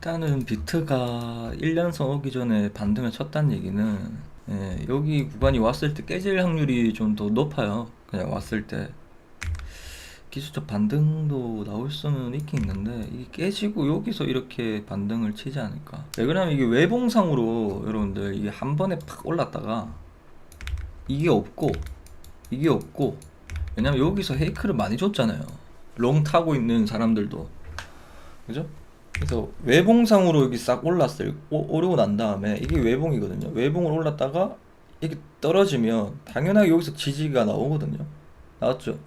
일단은 비트가 1년선 오기 전에 반등을 쳤다는 얘기는 여기 구간이 왔을 때 깨질 확률이 좀 더 높아요. 그냥 왔을 때 기술적 반등도 나올 수는 있긴 있는데 이게 깨지고 여기서 이렇게 반등을 치지 않을까. 왜 그러냐면 이게 외봉상으로 여러분들 이게 한 번에 팍 올랐다가 이게 없고 이게 없고, 왜냐면 여기서 헤이크를 많이 줬잖아요. 롱 타고 있는 사람들도, 그죠? 그래서 외봉상으로 여기 싹 올랐어요. 오르고 난 다음에 이게 외봉이거든요. 외봉으로 올랐다가 이게 떨어지면 당연하게 여기서 지지가 나오거든요. 나왔죠?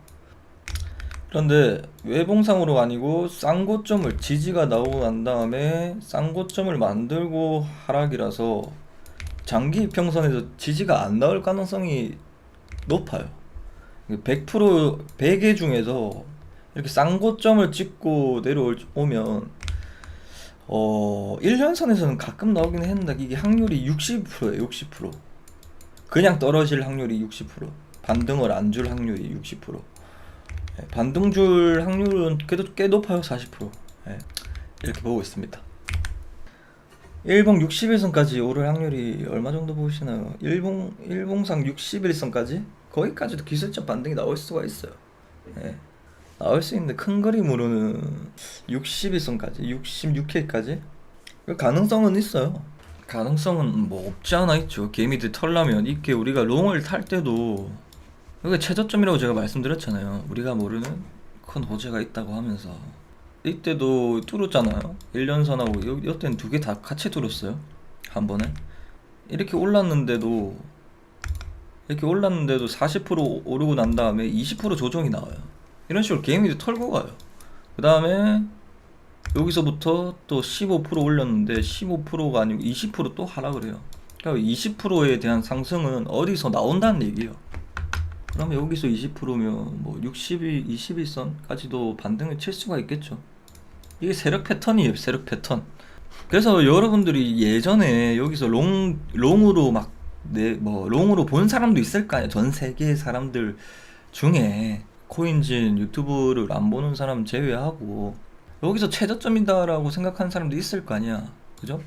그런데 외봉상으로 아니고 쌍고점을, 지지가 나오고 난 다음에 쌍고점을 만들고 하락이라서 장기 이평선에서 지지가 안 나올 가능성이 높아요. 100% 100개 중에서 이렇게 쌍고점을 찍고 내려오면 1년선에서는 가끔 나오긴 했는데 이게 확률이 60%예요. 60%. 그냥 떨어질 확률이 60%, 반등을 안 줄 확률이 60%. 반등 줄 확률은 그래도 꽤 높아요. 40%. 이렇게 보고 있습니다. 일봉 60일선까지 오를 확률이 얼마 정도 보시나요? 일봉상 60일선까지? 거기까지도 기술적 반등이 나올 수가 있어요. 나올 수 있는데 큰 그림으로는 60일선까지, 66회까지 가능성은 있어요. 가능성은 뭐 없지 않아 있죠. 개미들 털라면 이게 우리가 롱을 탈 때도 이게 최저점이라고 제가 말씀드렸잖아요. 우리가 모르는 큰 호재가 있다고 하면서 이때도 뚫었잖아요. 1년선하고 이때는 두 개 다 같이 뚫었어요. 한 번에 이렇게 올랐는데도 40% 오르고 난 다음에 20% 조정이 나와요. 이런 식으로 개미들 털고 가요. 그 다음에 여기서부터 또 15% 올렸는데 15%가 아니고 20% 또 하락을 해요. 그러니까 20%에 대한 상승은 어디서 나온다는 얘기예요. 그러면 여기서 20%면 뭐 21선까지도 반등을 칠 수가 있겠죠. 이게 세력 패턴이에요. 세력 패턴. 그래서 여러분들이 예전에 여기서 롱으로 롱으로 본 사람도 있을 거 아니에요. 전 세계 사람들 중에 코인진 유튜브를 안 보는 사람 제외하고 여기서 최저점이다라고 생각하는 사람도 있을 거 아니야. 그죠?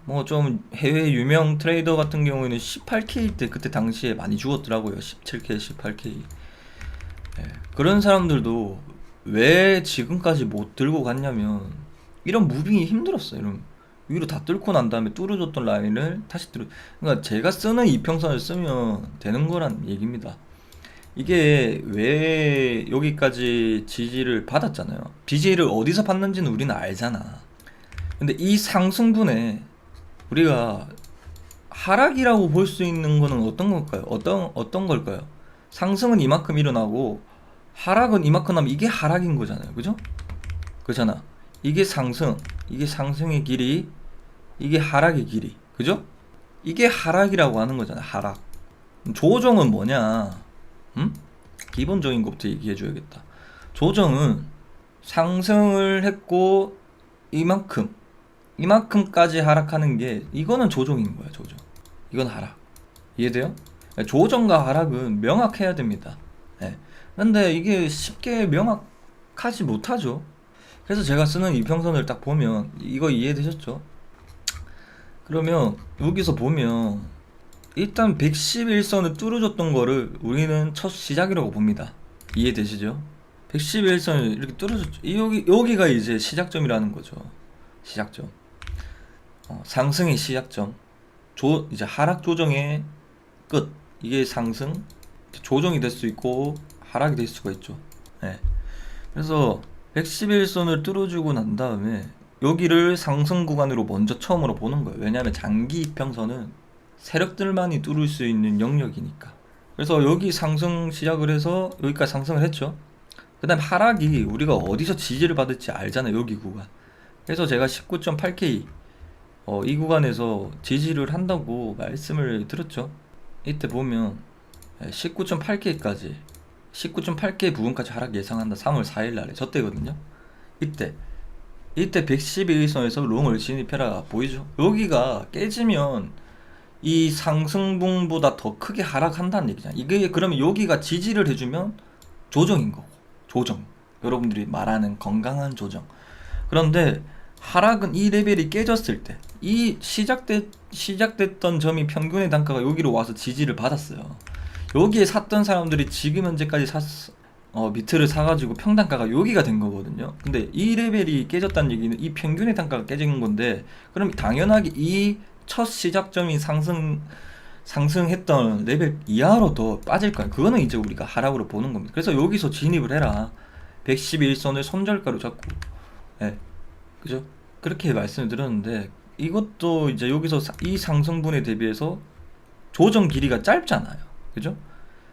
뭐 좀 해외 유명 트레이더 같은 경우에는 18K 때 그때 당시에 많이 죽었더라고요. 17K, 18K. 그런 사람들도 왜 지금까지 못 들고 갔냐면 이런 무빙이 힘들었어요. 이런 위로 다 뚫고 난 다음에 뚫어줬던 라인을 다시 그러니까 제가 쓰는 이평선을 쓰면 되는 거란 얘기입니다. 이게 왜 여기까지 지지를 받았잖아요. 지지를 어디서 받는지는 우리는 알잖아. 근데 이 상승분에 우리가 하락이라고 볼 수 있는 거는 어떤 걸까요? 어떤 걸까요? 상승은 이만큼 일어나고 하락은 이만큼 하면 이게 하락인 거잖아요. 그죠? 그잖아. 이게 상승의 길이, 이게 하락의 길이. 그죠? 이게 하락이라고 하는 거잖아. 하락. 조정은 뭐냐? 기본적인 것부터 얘기해 줘야겠다. 조정은 상승을 했고 이만큼까지 하락하는 게, 이거는 조정인 거야. 조정. 이건 하락. 이해돼요? 조정과 하락은 명확해야 됩니다. 근데 이게 쉽게 명확하지 못하죠. 그래서 제가 쓰는 이평선을 딱 보면 이거 이해되셨죠? 그러면 여기서 보면 일단 111선을 뚫어줬던 거를 우리는 첫 시작이라고 봅니다. 이해되시죠? 111선을 이렇게 뚫어줬죠. 여기가 이제 시작점이라는 거죠. 시작점. 상승의 시작점. 이제 하락 조정의 끝. 이게 상승, 조정이 될 수 있고 하락이 될 수가 있죠. 그래서 111선을 뚫어주고 난 다음에 여기를 상승 구간으로 먼저 처음으로 보는 거예요. 왜냐하면 장기 이평선은 세력들만이 뚫을 수 있는 영역이니까. 그래서 여기 상승 시작을 해서 여기까지 상승을 했죠. 그 다음 하락이 우리가 어디서 지지를 받을지 알잖아요. 여기 구간. 그래서 제가 19.8K 이 구간에서 지지를 한다고 말씀을 드렸죠. 이때 보면 19.8K까지 19.8K 부분까지 하락 예상한다. 3월 4일 날에 저때거든요. 이때 111선에서 롱을 진입해라 보이죠? 여기가 깨지면 이 상승분보다 더 크게 하락한다는 얘기잖아. 이게 그러면 여기가 지지를 해주면 조정인 거고. 조정. 여러분들이 말하는 건강한 조정. 그런데 하락은 이 레벨이 깨졌을 때, 이 시작됐던 점이 평균의 단가가 여기로 와서 지지를 받았어요. 여기에 샀던 사람들이 지금 현재까지 비트를 사가지고 평단가가 여기가 된 거거든요. 근데 이 레벨이 깨졌다는 얘기는 이 평균의 단가가 깨진 건데, 그럼 당연하게 이 첫 시작점이 상승했던 레벨 이하로 더 빠질 거야. 그거는 이제 우리가 하락으로 보는 겁니다. 그래서 여기서 진입을 해라. 111선을 손절가로 잡고, 예, 그죠? 그렇게 말씀을 드렸는데, 이것도 이제 여기서 이 상승분에 대비해서 조정 길이가 짧잖아요. 그죠?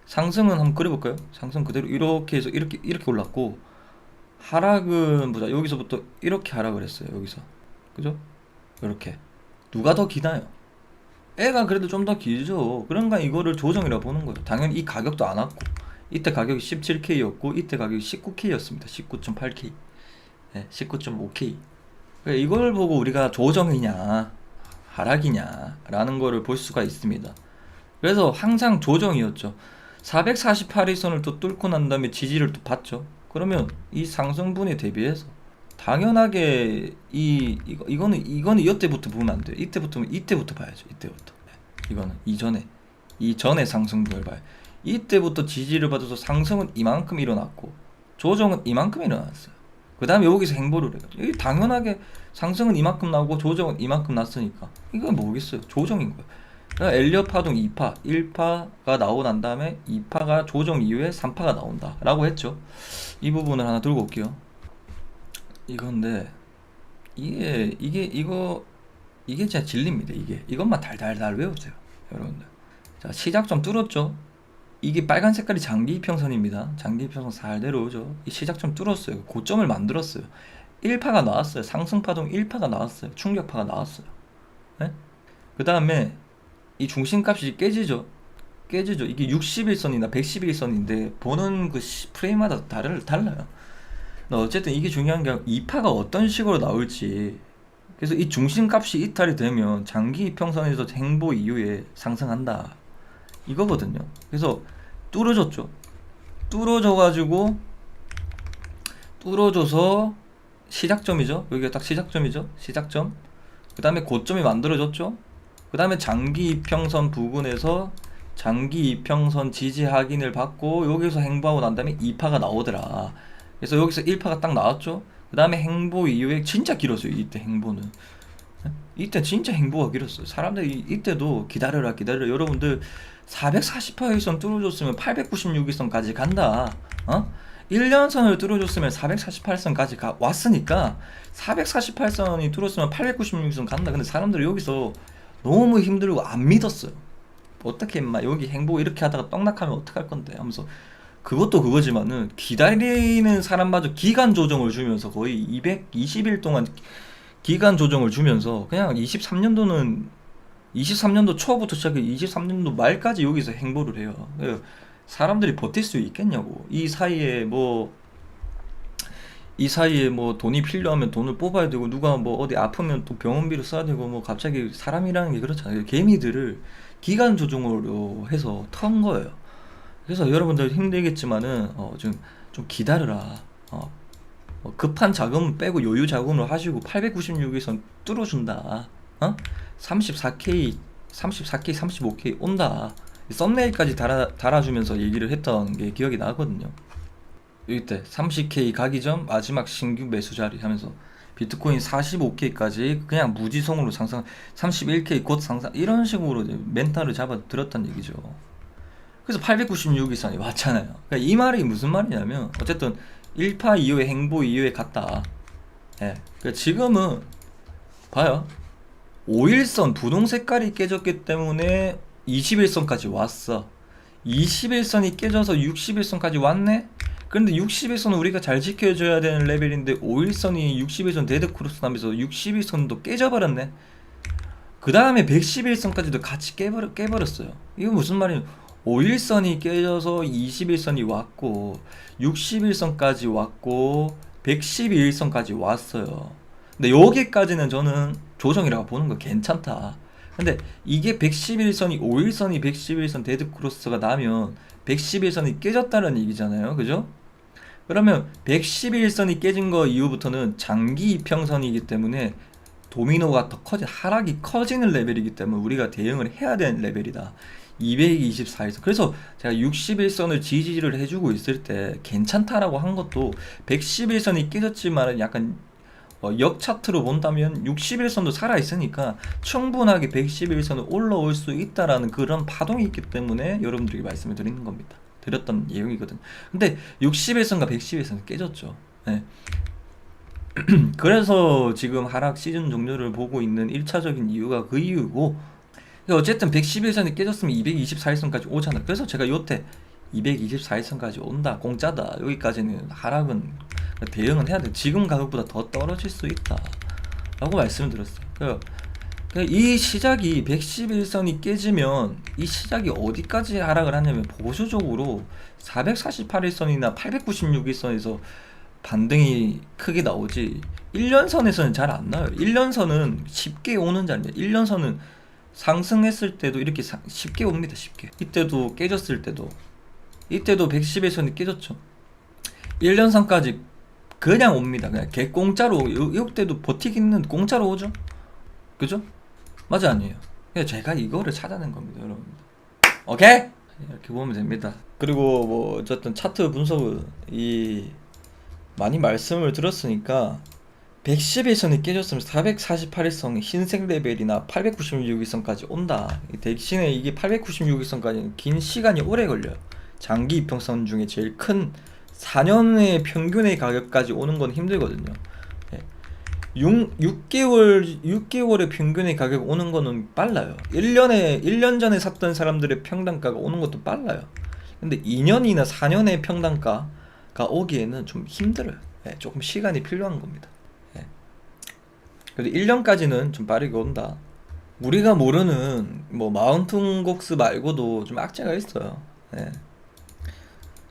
상승은 한번 그려볼까요? 상승 그대로 이렇게 해서 이렇게 올랐고, 하락은 보자. 여기서부터 이렇게 하락을 했어요. 여기서, 그죠? 이렇게. 누가 더 기나요? 애가 그래도 좀 더 길죠. 그러니까 이거를 조정이라 보는 거죠. 당연히 이 가격도 안 왔고, 이때 가격이 17K였고 이때 가격이 19K였습니다. 19.8K, 네, 19.5K. 그러니까 이걸 보고 우리가 조정이냐 하락이냐 라는 거를 볼 수가 있습니다. 그래서 항상 조정이었죠. 448일선을 또 뚫고 난 다음에 지지를 또 받죠. 그러면 이 상승분에 대비해서 당연하게 이거는 이때부터 보면 안 돼요. 이때부터 봐야죠. 이때부터. 이거는 이전에 상승분을 봐요. 이때부터 지지를 받아서 상승은 이만큼 일어났고 조정은 이만큼 일어났어요. 그 다음에 여기서 행보를 해요. 당연하게 상승은 이만큼 나오고 조정은 이만큼 났으니까 이건 뭐겠어요? 조정인 거예요. 그러니까 엘리엇 파동 2파, 1파가 나오고 난 다음에 2파가 조정 이후에 3파가 나온다 라고 했죠. 이 부분을 하나 들고 올게요. 이건데 이게 진짜 진리입니다. 이것만 달달달 외우세요, 여러분들. 자, 시작점 뚫었죠. 이게 빨간 색깔이 장기 이평선입니다. 장기 이평선 잘 내려오죠. 이 시작점 뚫었어요. 고점을 만들었어요. 1파가 나왔어요. 상승파동 1파가 나왔어요. 충격파가 나왔어요. 네? 그 다음에 이 중심값이 깨지죠. 이게 61선이나 111선인데 보는 그 프레임마다 달라요. 어쨌든 이게 중요한 게 2파가 어떤 식으로 나올지. 그래서 이 중심값이 이탈이 되면 장기 이평선에서 행보 이후에 상승한다 이거거든요. 그래서 뚫어졌죠. 뚫어져서 시작점이죠. 여기가 딱 시작점이죠. 시작점. 그 다음에 고점이 만들어졌죠. 그 다음에 장기 이평선 부근에서 장기 이평선 지지 확인을 받고 여기서 행보하고 난 다음에 2파가 나오더라. 그래서 여기서 1파가 딱 나왔죠. 그 다음에 행보 이후에 진짜 길었어요. 이때 행보는. 이때 진짜 행보가 길었어요. 사람들이 이때도 기다려라 여러분들 448일선 뚫어줬으면 896일선까지 간다. 1년선을 뚫어줬으면 448선까지 왔으니까 448선이 뚫었으면 896선 간다. 근데 사람들이 여기서 너무 힘들고 안 믿었어요. 어떻게 임마 여기 행보 이렇게 하다가 떡락하면 어떡할 건데 하면서, 그것도 그거지만은 기다리는 사람마저 기간 조정을 주면서 거의 220일 동안 기간 조정을 주면서 그냥 23년도 초부터 시작해 23년도 말까지 여기서 행보를 해요. 사람들이 버틸 수 있겠냐고. 이 사이에 뭐 돈이 필요하면 돈을 뽑아야 되고, 누가 뭐 어디 아프면 또 병원비를 써야 되고, 뭐 갑자기 사람이라는 게 그렇잖아요. 개미들을 기간 조정으로 해서 턴 거예요. 그래서 여러분들 힘들겠지만은 좀 기다려라. 급한 자금은 빼고 여유 자금으로 하시고 896에선 뚫어준다. 34K, 35K 온다. 썸네일까지 달아주면서 얘기를 했던 게 기억이 나거든요. 이때 30K 가기 전 마지막 신규 매수 자리 하면서 비트코인 45K까지 그냥 무지성으로 상승, 31K 곧 상승, 이런 식으로 멘탈을 잡아 들었단 얘기죠. 그래서 896일선이 왔잖아요. 그러니까 이 말이 무슨 말이냐면 어쨌든 1파 이후에 행보 이후에 갔다. 예. 그러니까 지금은 봐요. 5일선 분홍 색깔이 깨졌기 때문에 21선까지 왔어. 21선이 깨져서 61선까지 왔네? 그런데 61선은 우리가 잘 지켜줘야 되는 레벨인데 5일선이 61선 데드크로스 나면서 61선도 깨져버렸네. 그 다음에 111선까지도 같이 깨버렸어요. 이거 무슨 말이냐? 5일선이 깨져서 21선이 왔고 61선까지 왔고 112일선까지 왔어요. 근데 여기까지는 저는 조정이라고 보는 거 괜찮다. 근데 이게 111선이 5일선이 111선 데드크로스가 나면 111선이 깨졌다는 얘기잖아요. 그죠? 그러면 111선이 깨진 거 이후부터는 장기 이평선이기 때문에 도미노가 더 하락이 커지는 레벨이기 때문에 우리가 대응을 해야 되는 레벨이다. 224에서 그래서 제가 61선을 지지를 해주고 있을 때 괜찮다라고 한 것도 111선이 깨졌지만 약간 역차트로 본다면 61선도 살아있으니까 충분하게 111선을 올라올 수 있다라는 그런 파동이 있기 때문에 여러분들에게 말씀을 드리는 겁니다. 드렸던 내용이거든. 근데 61선과 111선은 깨졌죠. 네. 그래서 지금 하락 시즌 종료를 보고 있는 1차적인 이유가 그 이유고, 어쨌든 111선이 깨졌으면 224일선까지 오잖아. 그래서 제가 요때 224일선까지 온다, 공짜다, 여기까지는 하락은 대응은 해야 돼. 지금 가격보다 더 떨어질 수 있다 라고 말씀을 드렸어요. 이 시작이 111선이 깨지면 이 시작이 어디까지 하락을 하냐면 보수적으로 448일선이나 896일선에서 반등이 크게 나오지 1년선에서는 잘 안 나와요. 1년선은 쉽게 오는 자리입니다. 1년선은 상승했을 때도 이렇게 쉽게 옵니다. 쉽게. 이때도 깨졌을 때도 이때도 111선이 깨졌죠. 1년선까지 그냥 옵니다. 그냥 개공짜로. 이때도 버티기는 공짜로 오죠. 그죠? 맞아 아니에요? 그냥 제가 이거를 찾아낸 겁니다, 여러분. 오케이? 이렇게 보면 됩니다. 그리고 뭐 어쨌든 차트 분석은 많이 말씀을 들었으니까 111선이 깨졌으면 448일선 흰색 레벨이나 896일선까지 온다. 대신에 이게 896일선까지는 긴 시간이 오래 걸려요. 장기 이평선 중에 제일 큰 4년의 평균의 가격까지 오는 건 힘들거든요. 6개월의 평균의 가격 오는 거는 빨라요. 1년 전에 샀던 사람들의 평단가가 오는 것도 빨라요. 근데 2년이나 4년의 평단가가 오기에는 좀 힘들어요. 조금 시간이 필요한 겁니다. 그래도 1년까지는 좀 빠르게 온다. 우리가 모르는 뭐 마운틴 곡스 말고도 좀 악재가 있어요.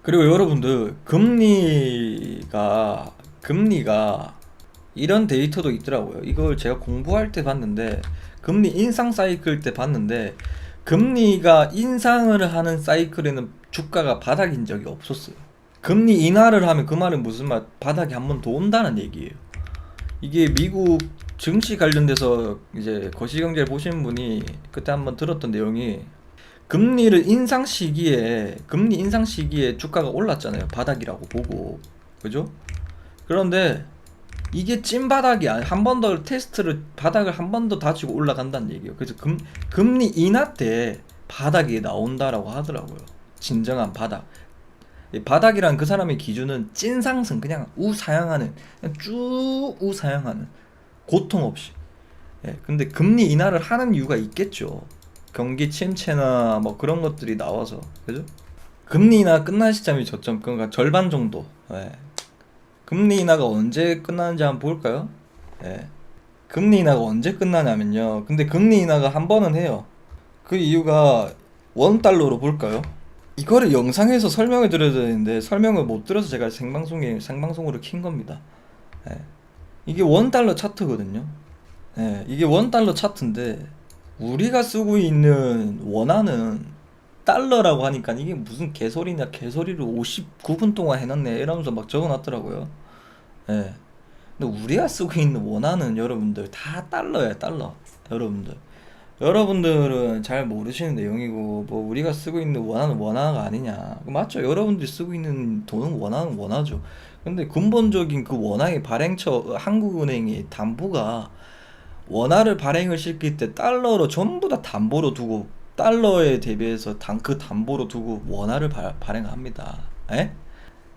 그리고 여러분들 금리가 이런 데이터도 있더라고요. 이걸 제가 공부할 때 봤는데, 금리 인상 사이클 때 봤는데, 금리가 인상을 하는 사이클에는 주가가 바닥인 적이 없었어요. 금리 인하를 하면 그 말은 무슨 말? 바닥이 한 번 더 온다는 얘기예요. 이게 미국 증시 관련돼서 이제 거시경제를 보시는 분이 그때 한번 들었던 내용이, 금리 인상 시기에 주가가 올랐잖아요. 바닥이라고 보고. 그죠? 그런데 이게 찐바닥이 아니, 한 번 더 테스트를, 바닥을 한 번 더 다지고 올라간다는 얘기예요. 그래서 금리 인하 때 바닥이 나온다라고 하더라고요. 진정한 바닥. 바닥이란 그 사람의 기준은 찐 상승, 그냥 우사양하는, 그냥 쭉 우사양하는, 고통 없이. 근데 금리 인하를 하는 이유가 있겠죠. 경기 침체나 뭐 그런 것들이 나와서. 그죠? 금리 인하 끝난 시점이 저점, 그러니까 절반 정도. 금리 인하가 언제 끝나는지 한번 볼까요? 금리 인하가 언제 끝나냐면요. 근데 금리 인하가 한 번은 해요. 그 이유가 원달러로 볼까요? 이거를 영상에서 설명을 드려야 되는데 설명을 못 들어서 제가 생방송으로 킨 겁니다. 이게 원달러 차트거든요. 이게 원달러 차트인데 우리가 쓰고 있는 원화는 달러라고 하니까 이게 무슨 개소리냐, 개소리를 59분 동안 해놨네 이러면서 막 적어놨더라고요. 근데 우리가 쓰고 있는 원화는 여러분들 다 달러야, 달러. 여러분들은 잘 모르시는 내용이고, 뭐 우리가 쓰고 있는 원화는 원화가 아니냐, 맞죠? 여러분들이 쓰고 있는 돈은 원화는 원화죠. 근데 근본적인 그 원화의 발행처 한국은행의 담보가 원화를 발행을 시킬 때 달러로 전부 다 담보로 두고, 달러에 대비해서 그 담보로 두고 원화를 발행합니다.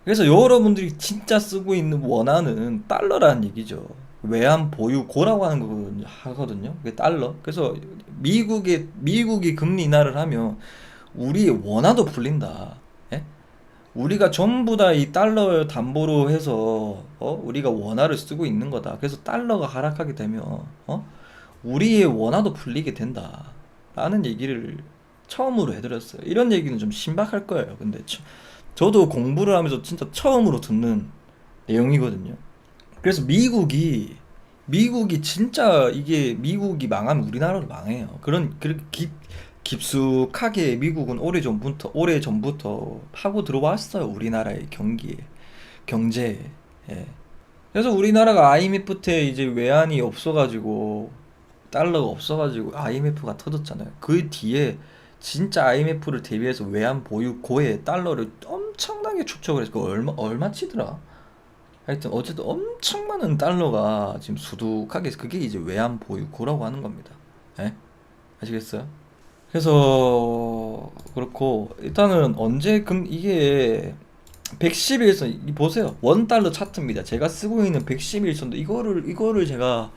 그래서 여러분들이 진짜 쓰고 있는 원화는 달러라는 얘기죠. 외환 보유고라고 하거든요. 그게 달러. 그래서 미국이 금리 인하를 하면 우리의 원화도 풀린다. 우리가 전부 다 이 달러 담보로 해서 우리가 원화를 쓰고 있는 거다. 그래서 달러가 하락하게 되면 우리의 원화도 풀리게 된다 라는 얘기를 처음으로 해드렸어요. 이런 얘기는 좀 신박할 거예요. 근데 저도 공부를 하면서 진짜 처음으로 듣는 내용이거든요. 그래서 미국이 진짜, 이게 미국이 망하면 우리나라도 망해요. 그렇게 깊숙하게 미국은 오래 전부터 파고 들어왔어요, 우리나라의 경기에. 경제에. 예. 그래서 우리나라가 IMF 때 이제 외환이 없어가지고 달러가 없어가지고 IMF가 터졌잖아요. 그 뒤에 진짜 IMF를 대비해서 외환 보유고에 달러를 엄청나게 축적을 해서 그 얼마 치더라. 하여튼 어쨌든 엄청 많은 달러가 지금 수두하게 그게 이제 외환 보유고라고 하는 겁니다. 예? 아시겠어요? 그래서 그렇고 일단은 이게 111선 보세요. 원 달러 차트입니다. 제가 쓰고 있는 111선도 이거를 제가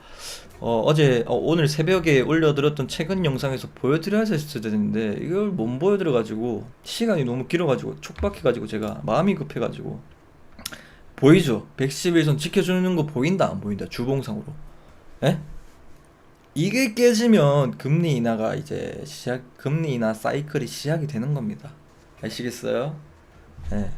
오늘 새벽에 올려드렸던 최근 영상에서 보여드려야 했을 텐데 이걸 못 보여드려가지고 시간이 너무 길어가지고 촉박해가지고 제가 마음이 급해가지고 보이죠? 111선 지켜주는 거 보인다 안 보인다 주봉상으로. 예? 이게 깨지면 금리 인하가 이제 금리 인하 사이클이 시작이 되는 겁니다. 아시겠어요? 예.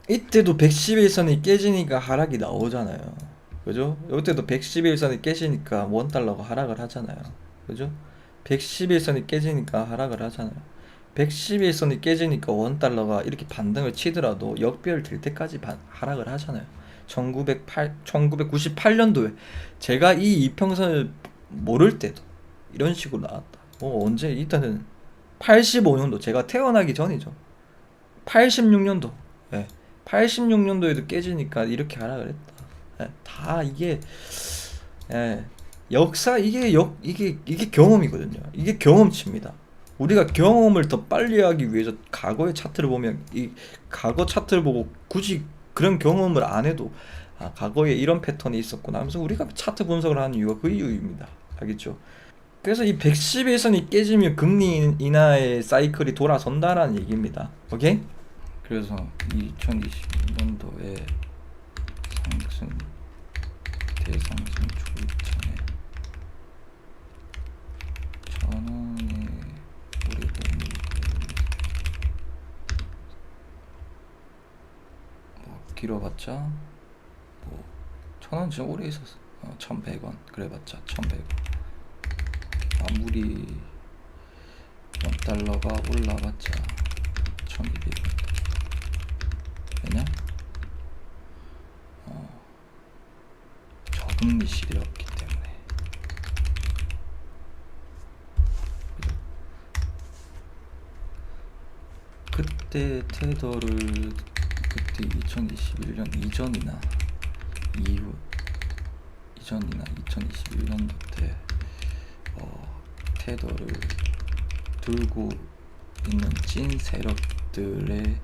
이때도 111선이 깨지니까 하락이 나오잖아요. 그죠? 이때도 111선이 깨지니까 원달러가 하락을 하잖아요. 그죠? 111선이 깨지니까 하락을 하잖아요. 111선이 깨지니까 원달러가 이렇게 반등을 치더라도 역배열 때까지 하락을 하잖아요. 1998년도에 제가 이 이평선을 모를 때도 이런 식으로 나왔다. 언제? 일단은 85년도 제가 태어나기 전이죠. 86년도. 예. 86년도에도 깨지니까 이렇게 하락을 했다. 예. 다 이게 역사 이게 경험이거든요. 이게 경험치입니다. 우리가 경험을 더 빨리 하기 위해서 과거의 차트를 보면 이 과거 차트를 보고 굳이 그런 경험을 안 해도 과거에 이런 패턴이 있었구나 하면서 우리가 차트 분석을 하는 이유가 그 이유입니다. 알겠죠? 그래서 이 111선이 깨지면 금리 인하의 사이클이 돌아선다라는 얘기입니다. 오케이? 그래서 2022년도에 대상승 초입장에 전원의 우리 몸이 길어봤자 1000원 진짜 오래 있었어. 1100원 그래봤자 1100원. 아무리 원달러가 올라봤자 1200원. 왜냐? 저금리 시대였기 때문에. 그때 테더를 그때 2021년 이전이나 2021년도 때 테더를 들고 있는 찐 세력들의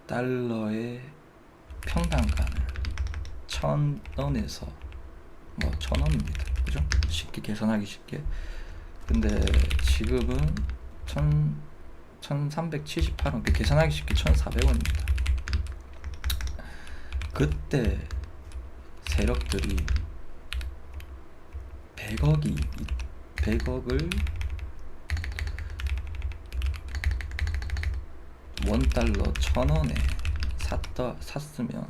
달러의 평단가를 1000원에서 1000원입니다. 그죠? 쉽게 계산하기 쉽게. 근데 지금은 1378원, 계산하기 쉽게 1400원입니다. 그때 세력들이 100억을 원달러 1000원에 샀으면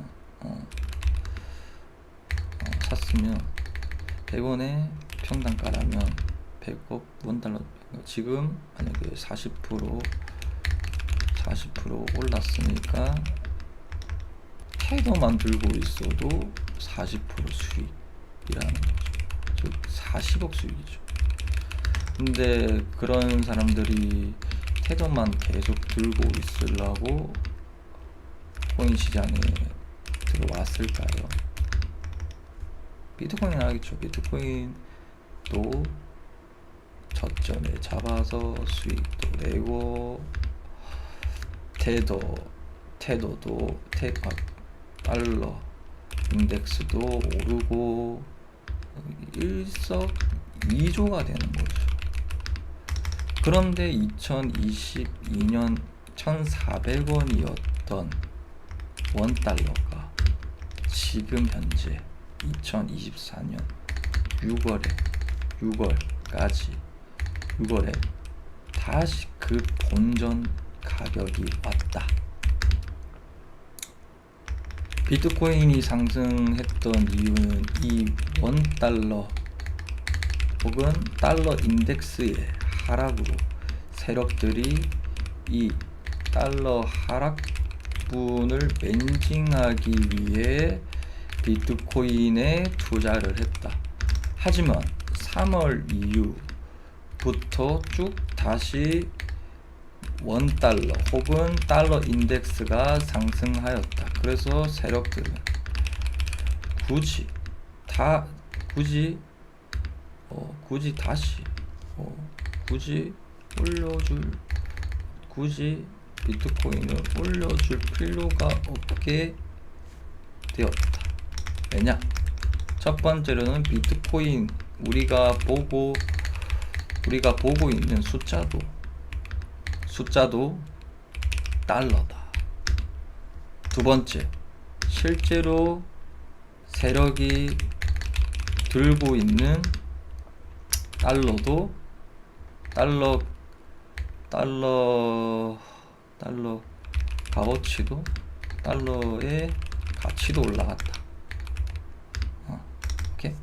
100원에 평단가라면 100억 원달러. 지금 만약에 40% 올랐으니까 테더만 들고 있어도 40% 수익이라는 거죠. 즉 40억 수익이죠. 근데 그런 사람들이 테더만 계속 들고 있으려고 코인 시장에 들어왔을까요? 비트코인 알겠죠? 비트코인도 저점에 잡아서 수익도 내고 테더도 달러 인덱스도 오르고 일석이조가 되는 거죠. 그런데 2022년 1400원이었던 원달러가 지금 현재 2024년 6월에 다시 그 본전 가격이 왔다. 비트코인이 상승했던 이유는 이 원달러 혹은 달러 인덱스의 하락으로 세력들이 이 달러 하락분을 멘징하기 위해 비트코인에 투자를 했다. 하지만 3월 이후부터 쭉 다시 원달러 혹은 달러 인덱스가 상승하였다. 그래서 세력들은 굳이 비트코인을 올려줄 필요가 없게 되었다. 왜냐? 첫 번째로는 비트코인 우리가 보고 있는 숫자도 달러다. 두 번째, 실제로 세력이 들고 있는 달러도 달러 값어치도 달러의 가치도 올라갔다. 오케이?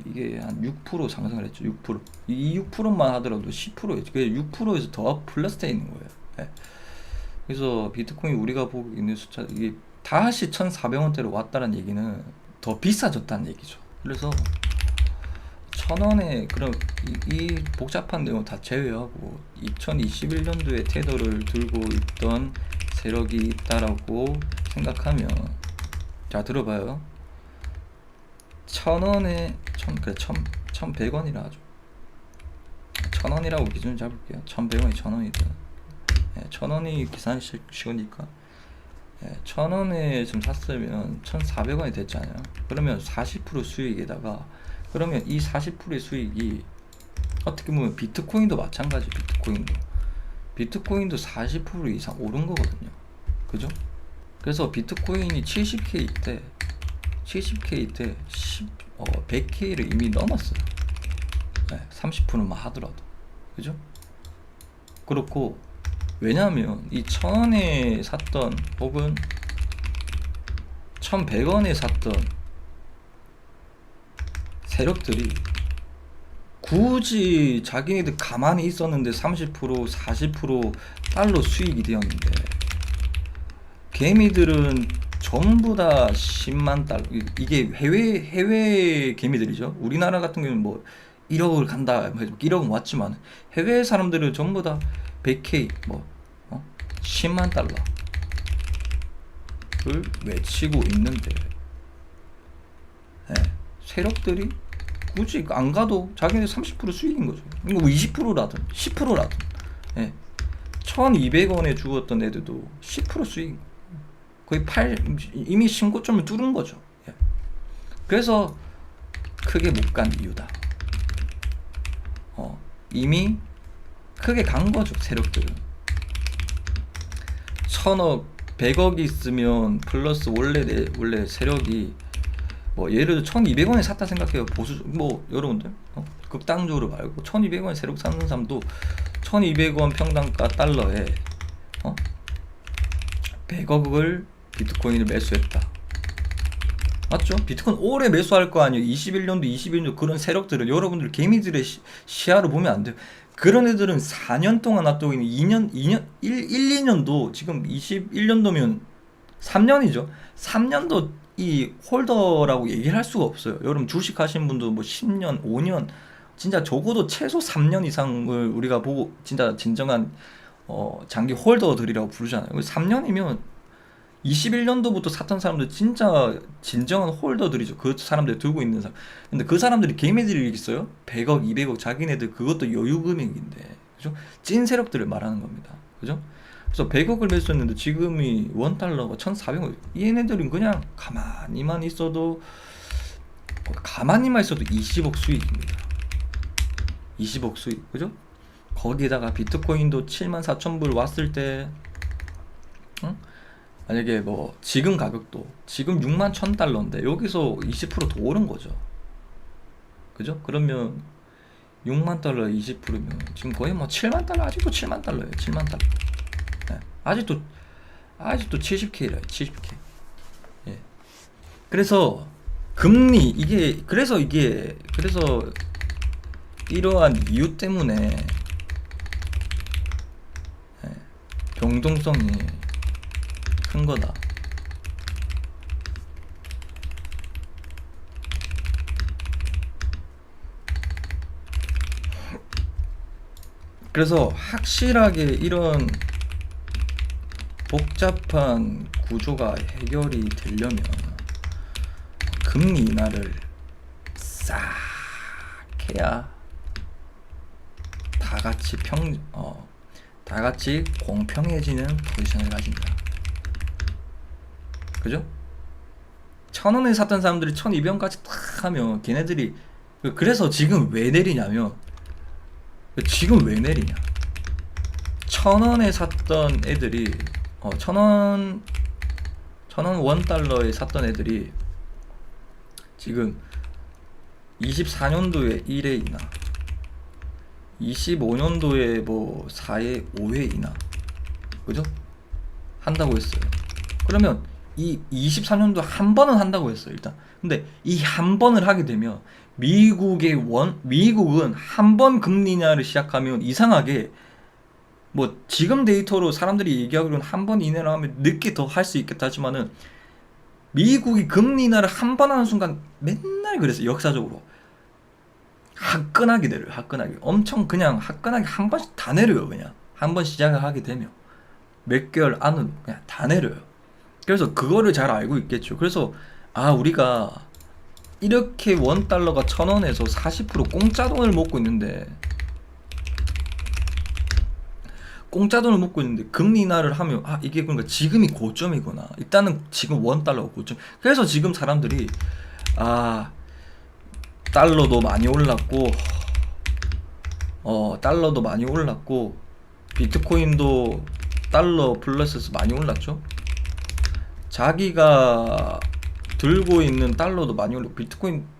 이게 한 6% 상승을 했죠. 6%. 이 6%만 하더라도 10%였죠. 그게 6%에서 더 플러스 돼 있는 거예요. 네. 그래서 비트코인 우리가 보고 있는 숫자 이게 다시 1,400원대로 왔다는 얘기는 더 비싸졌다는 얘기죠. 그래서 1,000원에 그럼 이 복잡한 내용 다 제외하고 2021년도에 테더를 들고 있던 세력이 있다라고 생각하면 자 들어봐요. 1,000원에 1,100원이라 하죠. 1,000원이라고 기준 잡을게요. 1,100원이 1,000원이든 1,000원이 계산식이니까 1,000원에 지금 샀으면 1,400원이 됐잖아요. 그러면 40% 수익에다가 그러면 이 40%의 수익이 어떻게 보면 비트코인도 마찬가지. 비트코인도 40% 이상 오른 거거든요. 그죠? 그래서 비트코인이 70K 때 100K를 이미 넘었어요. 30%만 하더라도. 그죠? 그렇고 왜냐하면 이 1,000원에 샀던 혹은 1,100원에 샀던 세력들이 굳이 자기네들 가만히 있었는데 30% 40% 달러 수익이 되었는데 개미들은 전부 다 10만 달러. 이게 해외 개미들이죠. 우리나라 같은 경우는 뭐 1억을 간다 1억은 왔지만 해외 사람들은 전부 다 100K 10만 달러를 외치고 있는데 세력들이 굳이 안 가도 자기네 30% 수익인 거죠. 이거 20%라든 10%라든 1,200원에 주었던 애들도 10% 수익 거의 이미 신고점을 뚫은 거죠. 그래서 크게 못 간 이유다. 이미 크게 간 거죠. 세력들은 1,000억 100억이 있으면 플러스 원래 세력이 뭐 예를 들어 1,200원에 샀다 생각해요. 여러분들 극단적으로 말고 1,200원에 세력 사는 사람도 1,200원 평당가 달러에 100억을 비트코인을 매수했다. 맞죠? 비트코인 오래 매수할 거 아니에요. 21년도 그런 세력들은 여러분들 개미들의 시야로 보면 안 돼요. 그런 애들은 4년 동안 놔두고 있는 1, 2년도 지금 21년도면 3년이죠. 3년도 이 홀더라고 얘기를 할 수가 없어요. 여러분 주식 하시는 분도 뭐 10년, 5년 진짜 적어도 최소 3년 이상을 우리가 보고 진짜 진정한 장기 홀더들이라고 부르잖아요. 3년이면 21년도부터 샀던 사람들 진짜 진정한 홀더들이죠. 그 사람들 들고 있는 사람. 근데 그 사람들이 개미들이 있어요. 100억, 200억 자기네들 그것도 여유 금액인데. 그죠? 찐 세력들을 말하는 겁니다. 그죠? 그래서 100억을 매수했는데 지금이 원달러가 1,400원. 얘네들은 그냥 가만히만 있어도 20억 수익입니다. 20억 수익. 그죠? 거기에다가 비트코인도 74,000불 왔을 때 만약에 뭐 지금 가격도 지금 61,000달러인데 여기서 20% 더 오른 거죠. 그죠? 그러면 6만 달러 20%면 지금 거의 뭐 7만 달러 아직도 7만 달러예요. 7만 달러. 아직도 70K래요. 70K. 예. 그래서 금리 그래서 이러한 이유 때문에 정동성이 큰 거다. 그래서 확실하게 이런 복잡한 구조가 해결이 되려면 금리 인하를 싹 해야 다 같이 공평해지는 포지션을 가진다. 그죠? 1,000원에 샀던 사람들이 1,200원까지 탁 하면 걔네들이 그래서 지금 왜 내리냐면 1,000원에 샀던 애들이 1,000원 $1에 샀던 애들이 지금 24년도에 1회 인하, 25년도에 뭐 4회, 5회 인하, 그죠? 한다고 했어요. 그러면 이 24년도 한 번은 한다고 했어요, 일단. 근데 이 한 번을 하게 되면 미국은 한 번 금리 인하를 시작하면 이상하게 뭐 지금 데이터로 사람들이 얘기하기로는 한 번 이내로 하면 늦게 더 할 수 있겠다 하지만은 미국이 금리 인하를 한 번 하는 순간 맨날 그랬어요. 역사적으로 화끈하게 내려요. 화끈하게 엄청 그냥 화끈하게 한 번씩 다 내려요. 그냥 한 번 시작을 하게 되면 몇 개월 안으로 그냥 다 내려요. 그래서 그거를 잘 알고 있겠죠. 그래서 우리가 이렇게 $1가 1,000원에서 40% 공짜 돈을 먹고 있는데 금리 인하를 하면 이게 그러니까 지금이 고점이구나. 일단은 지금 $1가 고점. 그래서 지금 사람들이 달러도 많이 올랐고 비트코인도 달러 플러스에서 많이 올랐죠. 자기가 들고 있는 달러도 많이 올랐고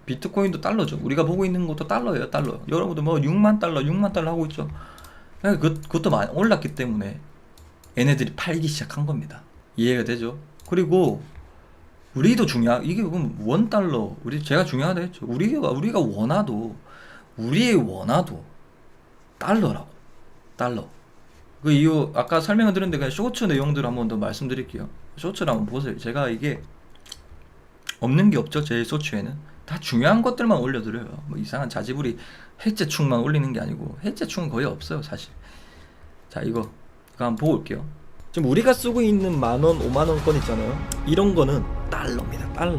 비트코인도 달러죠. 우리가 보고 있는 것도 달러예요. 달러. 여러분들 뭐 6만 달러 하고 있죠. 그것도 많이 올랐기 때문에 얘네들이 팔기 시작한 겁니다. 이해가 되죠? 그리고 우리도 이게 그럼 $1 제가 중요하다 했죠. 우리가 원화도 우리의 원화도 달러라고. 달러. 그 이유 아까 설명을 드렸는데 그냥 쇼츠 내용들 한번 더 말씀드릴게요. 쇼츠를 한번 보세요. 제가 이게 없는 게 없죠. 제 쇼츠에는 다 중요한 것들만 올려드려요. 뭐 이상한 자지부리 해체충만 올리는 게 아니고 해체충은 거의 없어요, 사실. 자, 이거 한번 보고 올게요. 지금 우리가 쓰고 있는 10,000원, 50,000원권 있잖아요. 이런 거는 달러입니다. 달러.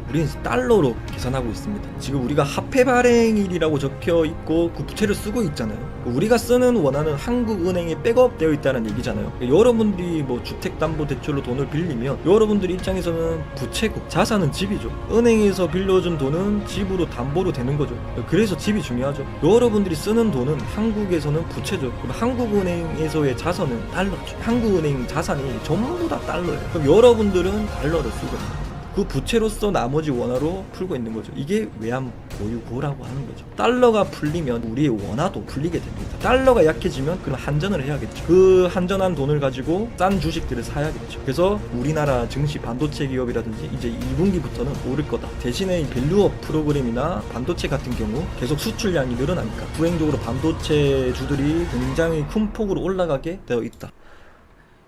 우리는 달러로 계산하고 있습니다. 지금 우리가 화폐 발행일이라고 적혀 있고 그 부채를 쓰고 있잖아요. 우리가 쓰는 원화는 한국은행에 백업되어 있다는 얘기잖아요. 여러분들이 뭐 주택담보대출로 돈을 빌리면 여러분들 입장에서는 부채고 자산은 집이죠. 은행에서 빌려준 돈은 집으로 담보로 되는 거죠. 그래서 집이 중요하죠. 여러분들이 쓰는 돈은 한국에서는 부채죠. 그럼 한국은행에서의 자산은 달러죠. 한국은행 자산이 전부 다 달러예요. 그럼 여러분들은 달러를 쓰고 있는 그 부채로서 나머지 원화로 풀고 있는 거죠. 이게 외환 보유고라고 하는 거죠. 달러가 풀리면 우리의 원화도 풀리게 됩니다. 달러가 약해지면 그럼 한전을 해야겠죠. 그 한전한 돈을 가지고 싼 주식들을 사야겠죠. 그래서 우리나라 증시 반도체 기업이라든지 이제 2분기부터는 오를 거다. 대신에 밸류업 프로그램이나 반도체 같은 경우 계속 수출량이 늘어나니까 불행적으로 반도체 주들이 굉장히 큰 폭으로 올라가게 되어 있다.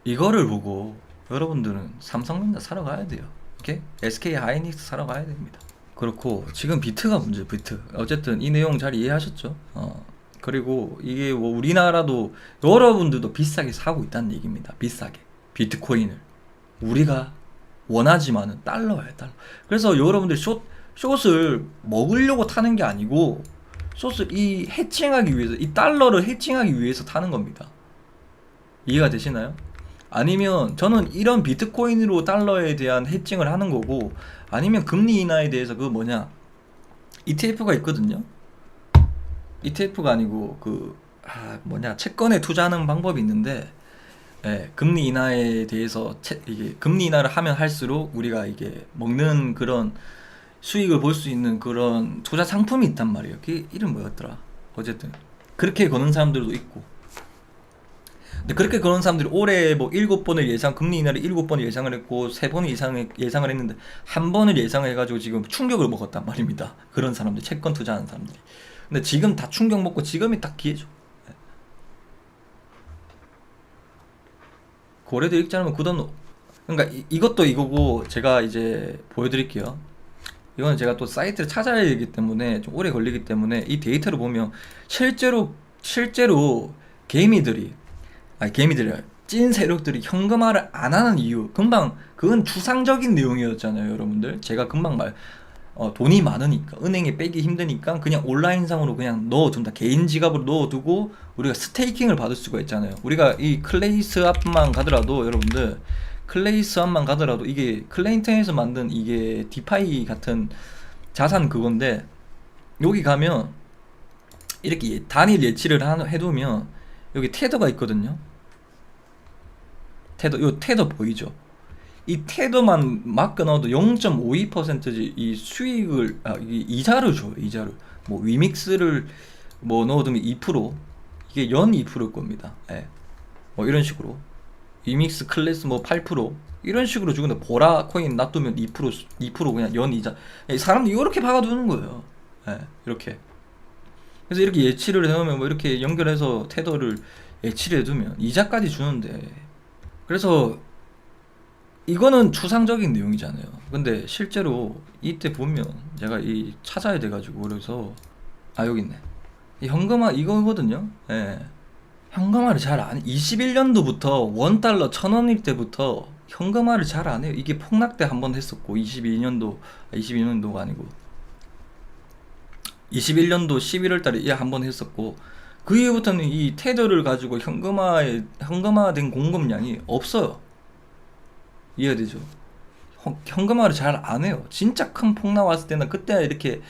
이거를 보고 여러분들은 삼성전자 사러 가야 돼요. 이렇게 SK 하이닉스 사러 가야 됩니다. 그렇고 지금 비트가 문제. 비트 어쨌든 이 내용 잘 이해하셨죠? 그리고 이게 뭐 우리나라도 여러분들도 비싸게 사고 있다는 얘기입니다. 비싸게 비트코인을 우리가 원하지만은 달러예요. 달러. 그래서 여러분들이 숏을 먹으려고 타는 게 아니고 숏을 해칭하기 위해서 이 달러를 해칭하기 위해서 타는 겁니다. 이해가 되시나요? 아니면 저는 이런 비트코인으로 달러에 대한 해칭을 하는 거고, 아니면 금리 인하에 대해서 ETF가 있거든요. ETF가 아니고 채권에 투자하는 방법이 있는데, 금리 인하에 대해서 이게 금리 인하를 하면 할수록 우리가 이게 먹는 그런 수익을 볼 수 있는 그런 투자 상품이 있단 말이에요. 그 이름 뭐였더라? 어쨌든 그렇게 거는 사람들도 있고. 근데 그렇게 그런 사람들이 올해 뭐 7번을 금리 인하를 7번을 예상을 했고 3번을 예상을 했는데 한 번을 예상을 해가지고 지금 충격을 먹었단 말입니다. 그런 사람들, 채권 투자하는 사람들이. 근데 지금 다 충격 먹고 지금이 딱 기회죠. 고래들 읽지 않으면 굳어놓. 그러니까 이것도 이거고 제가 이제 보여드릴게요. 이거는 제가 또 사이트를 찾아야 되기 때문에 좀 오래 걸리기 때문에 이 데이터를 보면 실제로 개미들이 개미들이 찐 세력들이 현금화를 안 하는 이유, 금방 그건 추상적인 내용이었잖아요 여러분들. 제가 금방 돈이 많으니까 은행에 빼기 힘드니까 그냥 온라인상으로 그냥 넣어둔다. 개인 지갑으로 넣어두고 우리가 스테이킹을 받을 수가 있잖아요. 우리가 이 클레이스왑만 가더라도 여러분들, 클레이스왑만 가더라도 이게 클레인턴에서 만든 이게 디파이 같은 자산 그건데, 여기 가면 이렇게 단일 예치를 해두면 여기 테더가 있거든요. 테더 보이죠? 이 테더만 막 끊어도 0.52%이 수익을 이 이자를 줘요. 이자를 뭐 위믹스를 뭐 넣어두면 2%, 이게 연 2%일 겁니다. 예. 뭐 이런 식으로 위믹스 클래스 뭐 8% 이런 식으로 주는데, 보라 코인 놔두면 2% 그냥 연 이자. 사람들이 이렇게 박아두는 거예요. 예. 이렇게. 그래서 이렇게 예치를 해놓으면 뭐 이렇게 연결해서 테더를 예치를 해두면 이자까지 주는데, 그래서 이거는 추상적인 내용이잖아요. 근데 실제로 이때 보면 제가 찾아야 돼가지고, 그래서 여기 있네. 이 현금화 이거거든요. 예. 현금화를 잘 안 해. 21년도부터 $1 1,000원일 때부터 현금화를 잘 안 해요. 이게 폭락 때 한 번 했었고, 22년도가 아니고 21년도 11월 달에 한 번 했었고, 그 이후부터는 이 테더를 가지고 현금화된 공급량이 없어요. 이해되죠? 현금화를 잘 안 해요. 진짜 큰 폭락 왔을 때는 그때 이렇게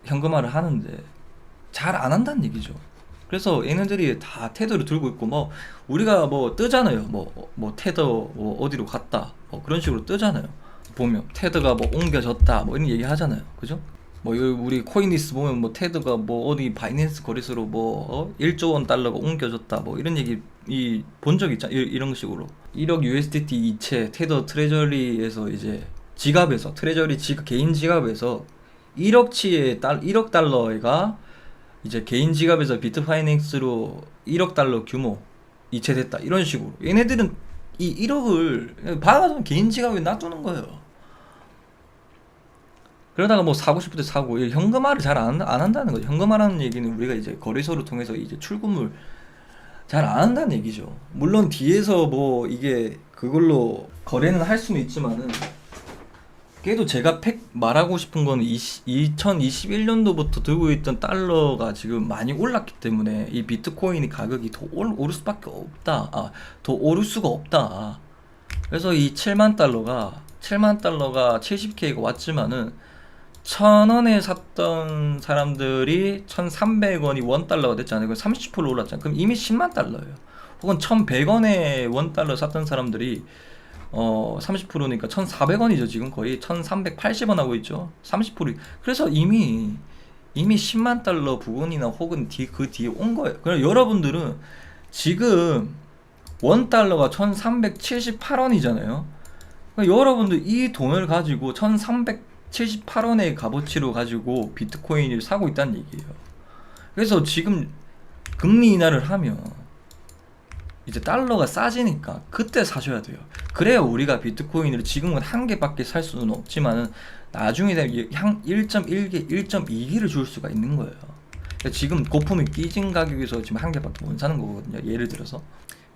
현금화를 하는데 잘 안 한다는 얘기죠. 그래서 얘네들이 다 테더를 들고 있고, 뭐 우리가 뭐 뜨잖아요. 뭐 테더 뭐 어디로 갔다 뭐 그런 식으로 뜨잖아요. 보면 테더가 뭐 옮겨졌다 뭐 이런 얘기 하잖아요. 그죠? 뭐 우리 코인리스 보면 뭐 테더가 뭐 어디 바이낸스 거래소로 뭐 1조 원 달러가 옮겨졌다 뭐 이런 얘기 본 적 있잖아. 이런 식으로 1억 USDT 이체 테더 트레저리에서 이제 지갑에서 개인 지갑에서 1억 달러가 이제 개인 지갑에서 비트파이낸스로 1억 달러 규모 이체됐다 이런 식으로. 얘네들은 이 1억을 받아서 개인 지갑에 놔두는 거예요. 그러다가 뭐 사고 싶을 때 사고, 현금화를 잘 안 한다는 거죠. 현금화라는 얘기는 우리가 이제 거래소를 통해서 이제 출금을 잘 안 한다는 얘기죠. 물론 뒤에서 뭐 이게 그걸로 거래는 할 수는 있지만은, 그래도 제가 말하고 싶은 건 2021년도부터 들고 있던 달러가 지금 많이 올랐기 때문에 이 비트코인이 가격이 더 오를 수밖에 없다. 더 오를 수가 없다. 그래서 이 7만 달러가 70K가 왔지만은 1,000원에 샀던 사람들이 1,300원이 $1가 됐잖아요. 그럼 30% 올랐잖아요. 그럼 이미 10만 달러예요. 혹은 1,100원에 $1 샀던 사람들이 30%니까 1,400원이죠. 지금 거의 1,380원 하고 있죠. 30%. 그래서 이미 10만 달러 부근이나 혹은 그 뒤에 온 거예요. 그럼 여러분들은 지금 $1가 1,378원이잖아요. 그러니까 여러분들 이 돈을 가지고 1,378원의 값어치로 가지고 비트코인을 사고 있다는 얘기예요. 그래서 지금 금리 인하를 하면 이제 달러가 싸지니까 그때 사셔야 돼요. 그래야 우리가 비트코인을 지금은 한 개밖에 살 수는 없지만은 나중에 되면 1.1개, 1.2개를 줄 수가 있는 거예요. 지금 거품이 끼진 가격에서 지금 한 개밖에 못 사는 거거든요. 예를 들어서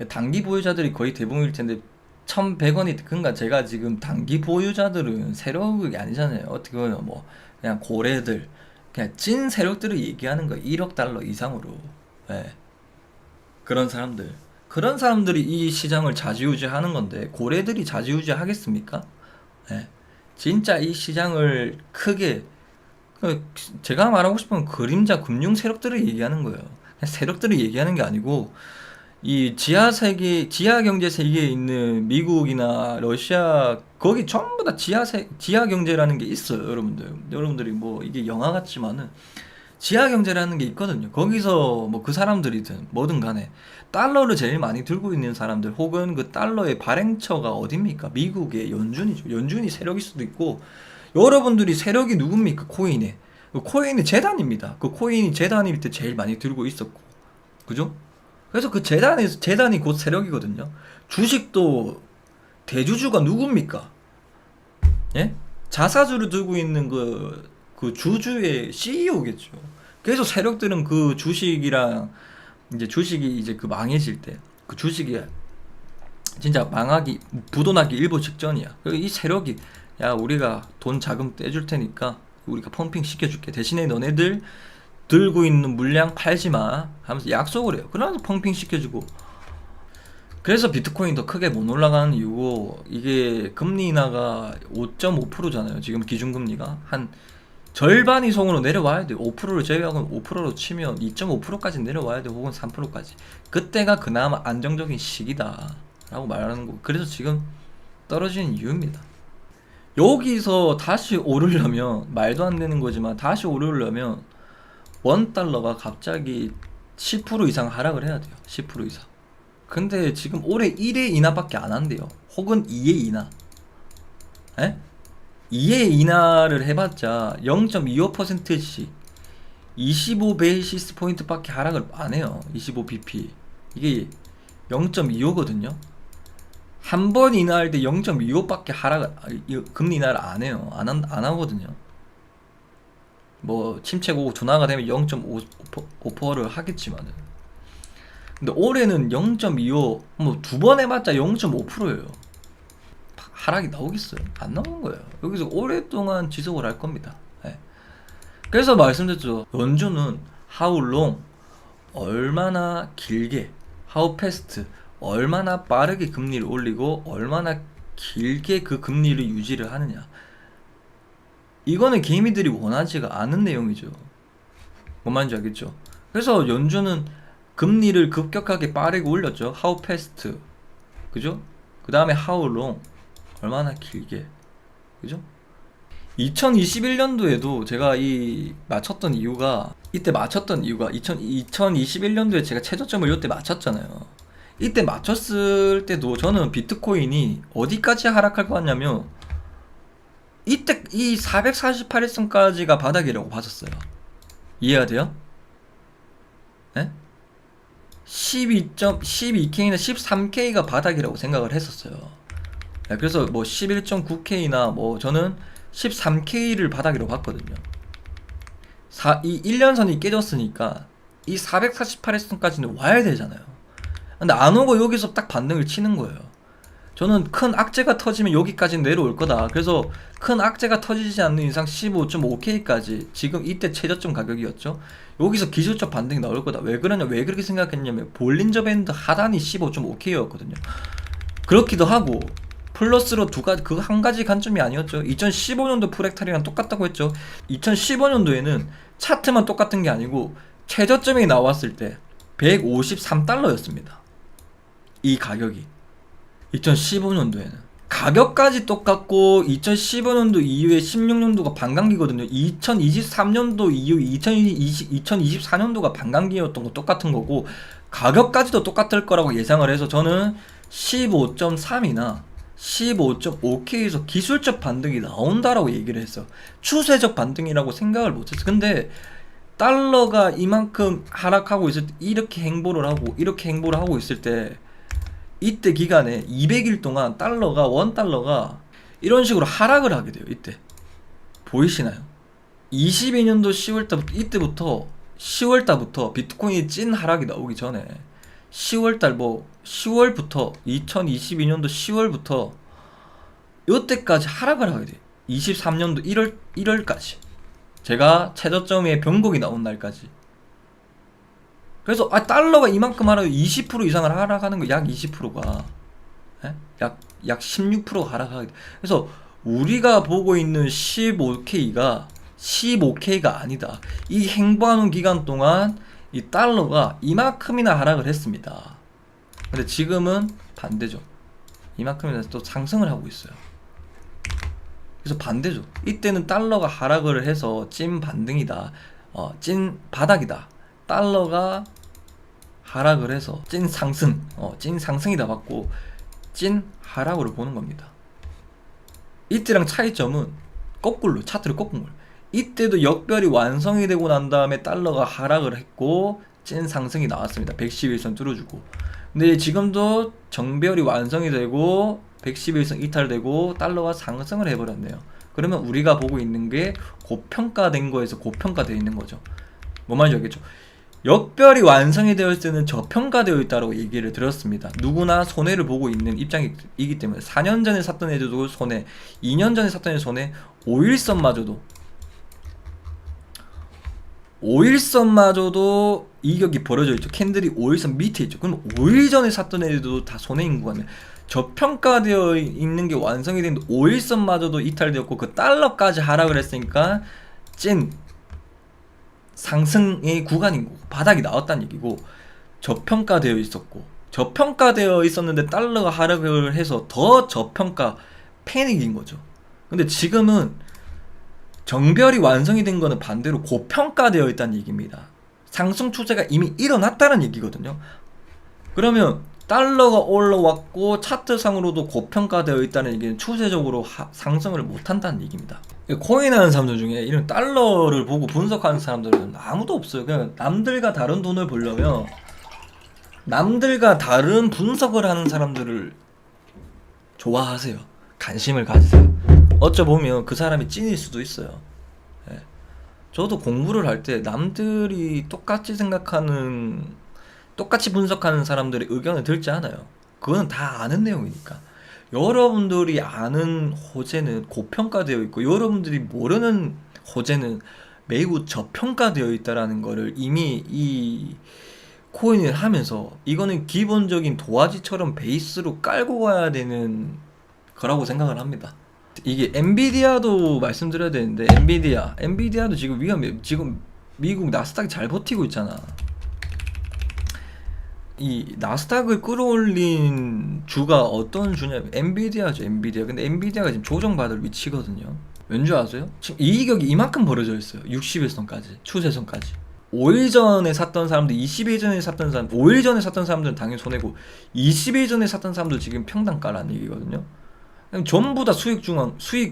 단기 보유자들이 거의 대부분일 텐데 1,100원이, 그러니까 제가 지금 단기 보유자들은 세력이 아니잖아요. 어떻게 보면 뭐 그냥 고래들, 그냥 찐 세력들을 얘기하는 거예요. 1억 달러 이상으로. 네. 그런 사람들이 이 시장을 좌지우지하는 건데, 고래들이 좌지우지 하겠습니까? 네. 진짜 이 시장을 크게, 제가 말하고 싶은 그림자 금융 세력들을 얘기하는 거예요. 세력들을 얘기하는 게 아니고, 이 지하 경제 세계에 있는 미국이나 러시아, 거기 전부 다 지하 경제라는 게 있어요. 여러분들이 뭐 이게 영화 같지만은 지하 경제라는 게 있거든요. 거기서 뭐 그 사람들이든 뭐든 간에 달러를 제일 많이 들고 있는 사람들, 혹은 그 달러의 발행처가 어딥니까? 미국의 연준이죠. 연준이 세력일 수도 있고, 여러분들이 세력이 누굽니까? 코인에. 그 코인이 재단입니다. 그 코인이 재단일 때 제일 많이 들고 있었고, 그죠? 그래서 그 재단이 곧 세력이거든요. 주식도 대주주가 누굽니까? 예? 자사주를 들고 있는 그 주주의 CEO겠죠. 그래서 세력들은 그 주식이랑 이제 주식이 이제 그 망해질 때 그 주식이 진짜 망하기 부도나기 일보 직전이야. 그리고 이 세력이 야 우리가 돈 자금 떼줄 테니까 우리가 펌핑 시켜줄게. 대신에 너네들 들고 있는 물량 팔지 마 하면서 약속을 해요. 그러면서 펌핑 시켜주고. 그래서 비트코인 더 크게 못 올라가는 이유고 이게 금리 인하가 5.5%잖아요. 지금 기준금리가 한 절반 이상으로 내려와야 돼요. 5%를 제외하고 5%로 치면 2.5%까지 내려와야 돼요. 혹은 3%까지. 그때가 그나마 안정적인 시기다 라고 말하는 거. 그래서 지금 떨어지는 이유입니다. 여기서 다시 오르려면 말도 안 되는 거지만 다시 오르려면 원달러가 갑자기 10% 이상 하락을 해야 돼요. 10% 이상. 근데 지금 올해 1회 인하밖에 안 한대요. 혹은 2회 인하. 에? 2회 인하를 해봤자 0.25%씩 25베이시스 포인트밖에 하락을 안 해요. 25bp. 이게 0.25거든요. 한 번 인하할 때 0.25밖에 금리 인하를 안 해요. 안 하거든요. 뭐 침체가 오고 둔화가 되면 0.5%를 하겠지만은. 근데 올해는 0.25, 뭐 두 번 해봤자 0.5%예요. 하락이 나오겠어요? 안 나오는 거예요. 여기서 오랫동안 지속을 할 겁니다. 네. 그래서 말씀드렸죠. 연준은 how long, 얼마나 길게, how fast, 얼마나 빠르게 금리를 올리고 얼마나 길게 그 금리를 유지를 하느냐. 이거는 개미들이 원하지가 않은 내용이죠. 뭔 말인지 알겠죠? 그래서 연준은 금리를 급격하게 빠르게 올렸죠. how fast, 그죠? 그 다음에 how long, 얼마나 길게, 그죠? 2021년도에도 제가 이때 맞췄던 이유가 2021년도에 제가 최저점을 이때 맞췄잖아요. 이때 맞췄을 때도 저는 비트코인이 어디까지 하락할 것 같냐면 이때 이 448일선까지가 바닥이라고 봤었어요. 이해가 돼요? 네? 12K나 13K가 바닥이라고 생각을 했었어요. 네, 그래서 뭐 11.9K나 뭐 저는 13K를 바닥이라고 봤거든요. 이 1년선이 깨졌으니까 이 448일선까지는 와야 되잖아요. 근데 안 오고 여기서 딱 반등을 치는 거예요. 저는 큰 악재가 터지면 여기까지 내려올 거다. 그래서 큰 악재가 터지지 않는 이상 15.5K까지 지금 이때 최저점 가격이었죠. 여기서 기술적 반등이 나올 거다. 왜 그렇게 생각했냐면 볼린저 밴드 하단이 15.5K였거든요. 그렇기도 하고 플러스로 그 한 가지 관점이 아니었죠. 2015년도 프랙탈이랑 똑같다고 했죠. 2015년도에는 차트만 똑같은 게 아니고 최저점이 나왔을 때 153달러였습니다. 이 가격이 2015년도에는 가격까지 똑같고 2015년도 이후에 16년도가 반감기거든요. 2023년도 이후 2024년도가 반감기였던 거 똑같은 거고 가격까지도 똑같을 거라고 예상을 해서 저는 15.3이나 15.5K에서 기술적 반등이 나온다라고 얘기를 했어. 추세적 반등이라고 생각을 못했어. 근데 달러가 이만큼 하락하고 있을 때 이렇게 행보를 하고 있을 때 이때 기간에 200일 동안 원달러가 이런 식으로 하락을 하게 돼요. 이때 보이시나요? 22년도 10월달부터 10월달부터 비트코인이 찐 하락이 나오기 전에 10월부터 2022년도 10월부터 이때까지 하락을 하게 돼요. 23년도 1월까지 제가 최저점의 변곡이 나온 날까지. 그래서 달러가 이만큼 하락 20% 이상을 하락하는 거 약 20%가 약 16%가 하락하게 돼. 그래서 우리가 보고 있는 15K가 아니다. 이 행보하는 기간 동안 이 달러가 이만큼이나 하락을 했습니다. 근데 지금은 반대죠. 이만큼이나 또 상승을 하고 있어요. 그래서 반대죠. 이때는 달러가 하락을 해서 찐 반등이다. 찐 바닥이다. 달러가 하락을 해서 찐 상승이다 받고 찐 하락으로 보는 겁니다. 이때랑 차이점은 차트를 거꾸로 이때도 역별이 완성이 되고 난 다음에 달러가 하락을 했고 찐 상승이 나왔습니다. 111선 뚫어주고. 근데 지금도 정별이 완성이 되고 111선 이탈되고 달러가 상승을 해버렸네요. 그러면 우리가 보고 있는 게 고평가된 거에서 고평가되어 있는 거죠. 뭔 말인지 알겠죠? 역별이 완성이 되었을 때는 저평가되어 있다고 얘기를 들었습니다. 누구나 손해를 보고 있는 입장이기 때문에 4년 전에 샀던 애들도 손해, 2년 전에 샀던 애들 손해, 5일선마저도 이격이 벌어져 있죠. 캔들이 5일선 밑에 있죠. 그럼 5일 전에 샀던 애들도 다 손해인 거 같네요. 저평가되어 있는 게 완성이 됐는데 5일선마저도 이탈되었고 그 달러까지 하락을 했으니까 찐 상승의 구간인 거고 바닥이 나왔다는 얘기고, 저평가되어 있었고 저평가되어 있었는데 달러가 하락을 해서 더 저평가 패닉인 거죠. 근데 지금은 정별이 완성이 된 거는 반대로 고평가되어 있다는 얘기입니다. 상승 추세가 이미 일어났다는 얘기거든요. 그러면 달러가 올라왔고 차트상으로도 고평가되어 있다는 얘기는 추세적으로 상승을 못한다는 얘기입니다. 코인 하는 사람들 중에 이런 달러를 보고 분석하는 사람들은 아무도 없어요. 그냥 남들과 다른 돈을 벌려면 남들과 다른 분석을 하는 사람들을 좋아하세요. 관심을 가지세요. 어쩌보면 그 사람이 찐일 수도 있어요. 예. 저도 공부를 할 때 남들이 똑같이 생각하는, 똑같이 분석하는 사람들의 의견을 들지 않아요. 그거는 다 아는 내용이니까. 여러분들이 아는 호재는 고평가되어 있고 여러분들이 모르는 호재는 매우 저평가되어 있다라는 거를 이미 이 코인을 하면서, 이거는 기본적인 도화지처럼 베이스로 깔고 가야 되는 거라고 생각을 합니다. 이게 엔비디아도 말씀드려야 되는데, 엔비디아도 지금 위험해요. 지금 미국 나스닥이 잘 버티고 있잖아. 이 나스닥을 끌어올린 주가 어떤 주냐면 엔비디아죠. 엔비디아. 근데 엔비디아가 지금 조정받을 위치거든요. 왠지 아세요? 지금 이격이 이만큼 벌어져 있어요. 60일선까지, 추세선까지. 5일 전에 샀던 사람들, 20일 전에 샀던 사람, 5일 전에 샀던 사람들은 당연히 손해고 20일 전에 샀던 사람들 지금 평당 가라는 얘기거든요. 전부 다 수익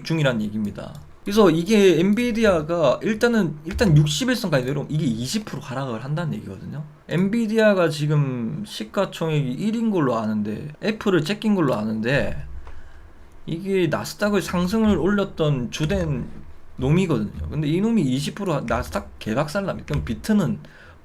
중이란 얘기입니다. 그래서 이게 엔비디아가 일단 60일선까지 내려오면 이게 20% 하락을 한다는 얘기거든요. 엔비디아가 지금 시가총액이 1인 걸로 아는데, 애플을 제낀 걸로 아는데, 이게 나스닥을 상승을 올렸던 주된 놈이거든요. 근데 이 놈이 20% 나스닥 개박살납니다. 그럼 비트는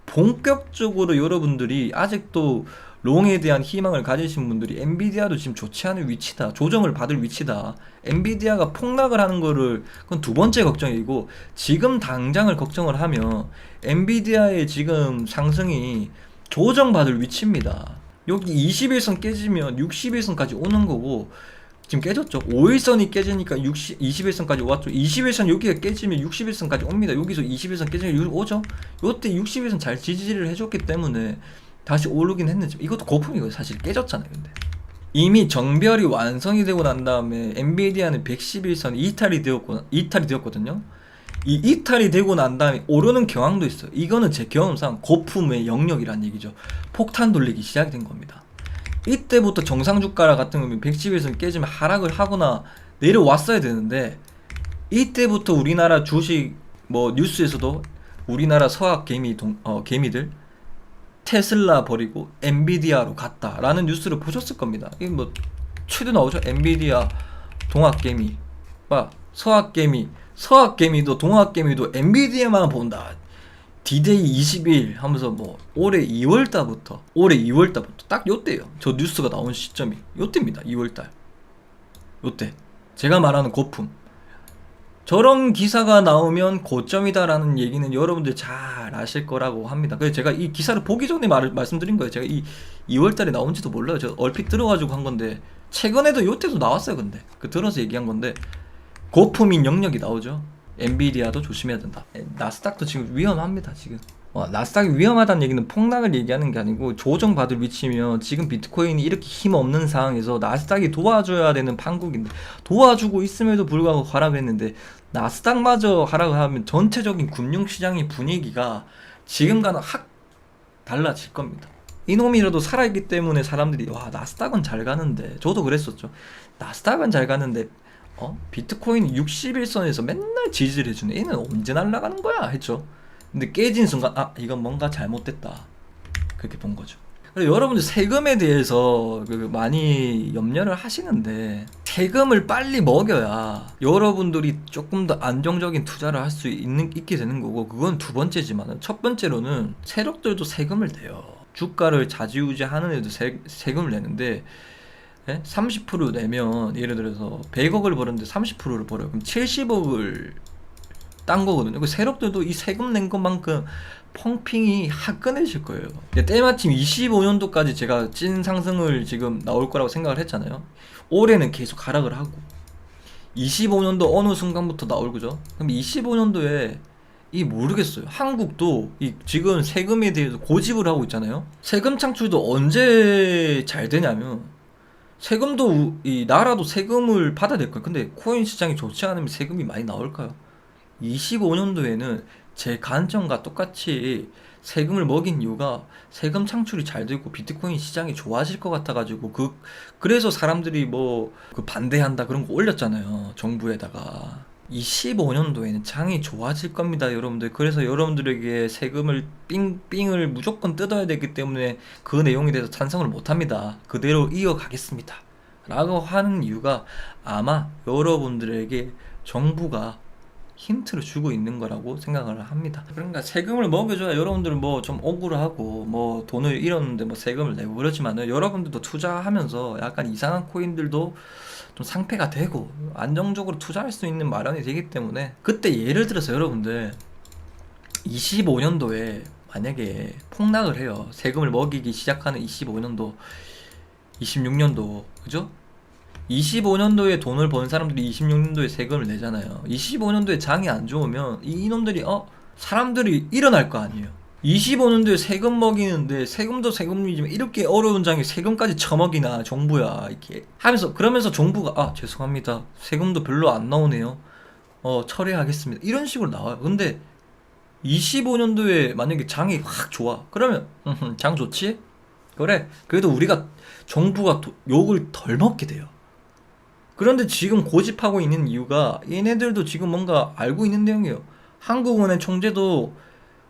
본격적으로 여러분들이 아직도 롱에 대한 희망을 가지신 분들이 엔비디아도 지금 좋지 않은 위치다, 조정을 받을 위치다, 엔비디아가 폭락을 하는 거를, 그건 두 번째 걱정이고, 지금 당장을 걱정을 하면 엔비디아의 지금 상승이 조정받을 위치입니다. 여기 21선 깨지면 60일선까지 오는 거고, 지금 깨졌죠. 5일선이 깨지니까 21선까지 왔죠. 21선 여기가 깨지면 60일선까지 옵니다. 여기서 21선 깨지면 오죠. 요때 60일선 잘 지지를 해줬기 때문에 다시 오르긴 했는지, 이것도 거품이고 사실 깨졌잖아요. 근데 이미 정별이 완성이 되고 난 다음에 엔비디아는 111선 이탈이 되었거든요. 이 이탈이 되고 난 다음에 오르는 경향도 있어요. 이거는 제 경험상 거품의 영역이란 얘기죠. 폭탄 돌리기 시작이 된 겁니다. 이때부터 정상주가 같은 거면 111선 깨지면 하락을 하거나 내려왔어야 되는데, 이때부터 우리나라 주식 뭐 뉴스에서도 우리나라 서학 개미들 테슬라 버리고 엔비디아로 갔다라는 뉴스를 보셨을 겁니다. 이게 뭐 최대 나오죠. 엔비디아 동학개미, 서학개미도 동학개미도 엔비디아만 본다. 디데이 20일 하면서 뭐 올해 2월달부터 딱 요때요. 저 뉴스가 나온 시점이 요때입니다. 2월달 요때 제가 말하는 거품, 저런 기사가 나오면 고점이다라는 얘기는 여러분들 잘 아실 거라고 합니다. 그래서 제가 이 기사를 보기 전에 말씀드린 거예요. 제가 이 2월달에 나온지도 몰라요. 저 얼핏 들어가지고 한 건데, 최근에도 요때도 나왔어요. 근데 그 들어서 얘기한 건데, 거품인 영역이 나오죠. 엔비디아도 조심해야 된다. 나스닥도 지금 위험합니다. 지금 나스닥이 위험하다는 얘기는 폭락을 얘기하는 게 아니고 조정받을 위치면, 지금 비트코인이 이렇게 힘없는 상황에서 나스닥이 도와줘야 되는 판국인데 도와주고 있음에도 불구하고 하락했는데, 나스닥마저 하락을 하면 전체적인 금융시장의 분위기가 지금과는 확 달라질 겁니다. 이놈이라도 살아있기 때문에 사람들이 와, 나스닥은 잘 가는데, 저도 그랬었죠. 나스닥은 잘 가는데 비트코인이 60일선에서 맨날 지지를 해주네, 얘는 언제 날아가는 거야 했죠. 근데 깨진 순간 이건 뭔가 잘못됐다, 그렇게 본 거죠. 그리고 여러분들 세금에 대해서 많이 염려를 하시는데, 세금을 빨리 먹여야 여러분들이 조금 더 안정적인 투자를 할 수 있게 되는 거고, 그건 두 번째지만 첫 번째로는 세력들도 세금을 내요. 주가를 좌지우지하는 애도 세금을 내는데, 30% 내면 예를 들어서 100억을 벌었는데 30%를 벌어요. 그럼 70억을 딴 거거든요. 그 세력들도 이 세금 낸 것만큼 펑핑이 화끈해질 거예요. 때마침 25년도까지 제가 찐 상승을 지금 나올 거라고 생각을 했잖아요. 올해는 계속 하락을 하고 25년도 어느 순간부터 나올 거죠. 그럼 25년도에 이 모르겠어요. 한국도 이 지금 세금에 대해서 고집을 하고 있잖아요. 세금 창출도 언제 잘 되냐면, 세금도 이 나라도 세금을 받아야 될 거예요. 근데 코인 시장이 좋지 않으면 세금이 많이 나올까요? 25년도에는 제 관점과 똑같이 세금을 먹인 이유가 세금 창출이 잘 되고 비트코인 시장이 좋아질 것 같아가지고, 그래서 사람들이 뭐 그 반대한다 그런 거 올렸잖아요, 정부에다가. 25년도에는 장이 좋아질 겁니다, 여러분들. 그래서 여러분들에게 세금을 삥을 무조건 뜯어야 되기 때문에 그 내용에 대해서 찬성을 못합니다. 그대로 이어가겠습니다 라고 하는 이유가, 아마 여러분들에게 정부가 힌트를 주고 있는 거라고 생각을 합니다. 그러니까 세금을 먹여줘야 여러분들은 뭐 좀 억울하고 뭐 돈을 잃었는데 뭐 세금을 내고 그렇지만은, 여러분들도 투자하면서 약간 이상한 코인들도 좀 상패가 되고 안정적으로 투자할 수 있는 마련이 되기 때문에, 그때 예를 들어서 여러분들 25년도에 만약에 폭락을 해요. 세금을 먹이기 시작하는 25년도, 26년도, 그죠? 25년도에 돈을 번 사람들이 26년도에 세금을 내잖아요. 25년도에 장이 안 좋으면 이놈들이 사람들이 일어날 거 아니에요. 25년도에 세금 먹이는데, 세금도 세금이지만 이렇게 어려운 장에 세금까지 처먹이나 정부야, 이렇게 하면서, 그러면서 정부가 죄송합니다, 세금도 별로 안 나오네요, 처리하겠습니다, 이런 식으로 나와요. 근데 25년도에 만약에 장이 확 좋아, 그러면 장 좋지? 그래, 그래도 우리가 정부가 욕을 덜 먹게 돼요. 그런데 지금 고집하고 있는 이유가, 얘네들도 지금 뭔가 알고 있는 내용이에요. 한국은행 총재도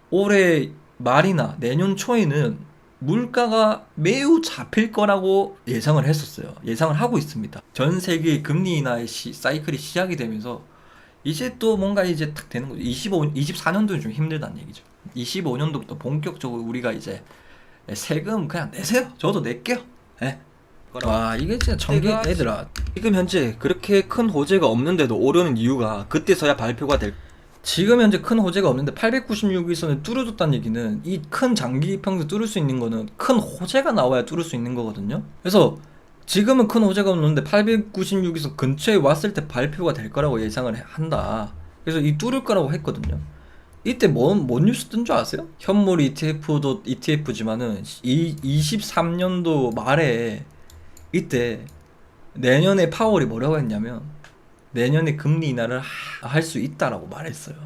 올해 말이나 내년 초에는 물가가 매우 잡힐 거라고 예상을 했었어요. 예상을 하고 있습니다. 전 세계 금리 인하의 사이클이 시작이 되면서 이제 또 뭔가 이제 탁 되는 거죠. 24년도는 좀 힘들다는 얘기죠. 25년도부터 본격적으로 우리가 이제 세금 그냥 내세요. 저도 낼게요. 와, 이게 진짜 얘들아, 지금 현재 그렇게 큰 호재가 없는데도 오르는 이유가 그때서야 발표가 될. 지금 현재 큰 호재가 없는데 896일선을 뚫어줬다는 얘기는, 이 큰 장기 이평선 뚫을 수 있는 거는 큰 호재가 나와야 뚫을 수 있는 거거든요. 그래서 지금은 큰 호재가 없는데 896일선 근처에 왔을 때 발표가 될 거라고 예상을 한다. 그래서 이 뚫을 거라고 했거든요. 이때 뭔 뉴스 뜬 줄 아세요? 현물 ETF도 ETF지만은 23년도 말에 이때 내년에 파월이 뭐라고 했냐면, 내년에 금리 인하를 할 수 있다라고 말했어요.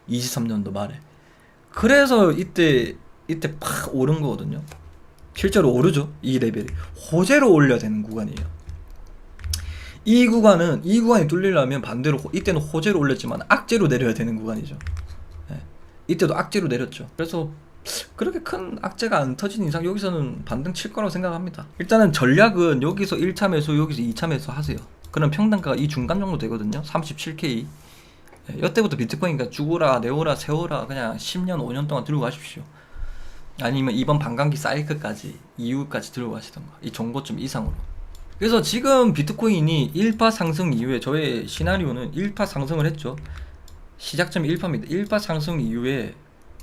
23년도 말에. 그래서 이때 팍 오른 거거든요. 실제로 오르죠. 이 레벨이 호재로 올려야 되는 구간이에요. 이 구간이 뚫리려면 반대로 이때는 호재로 올렸지만 악재로 내려야 되는 구간이죠. 이때도 악재로 내렸죠. 그래서 그렇게 큰 악재가 안 터진 이상 여기서는 반등 칠 거라고 생각합니다. 일단은 전략은 여기서 1차 매수, 여기서 2차 매수 하세요. 그럼 평단가가 이 중간 정도 되거든요. 37K. 이때부터 비트코인가 죽어라, 내오라, 세워라, 그냥 10년, 5년 동안 들고 가십시오. 아니면 이번 반감기 사이클까지, 이후까지 들고 가시던가, 이 정고점 이상으로. 그래서 지금 비트코인이 1파 상승 이후에, 저의 시나리오는 1파 상승을 했죠. 시작점이 1파입니다. 1파 상승 이후에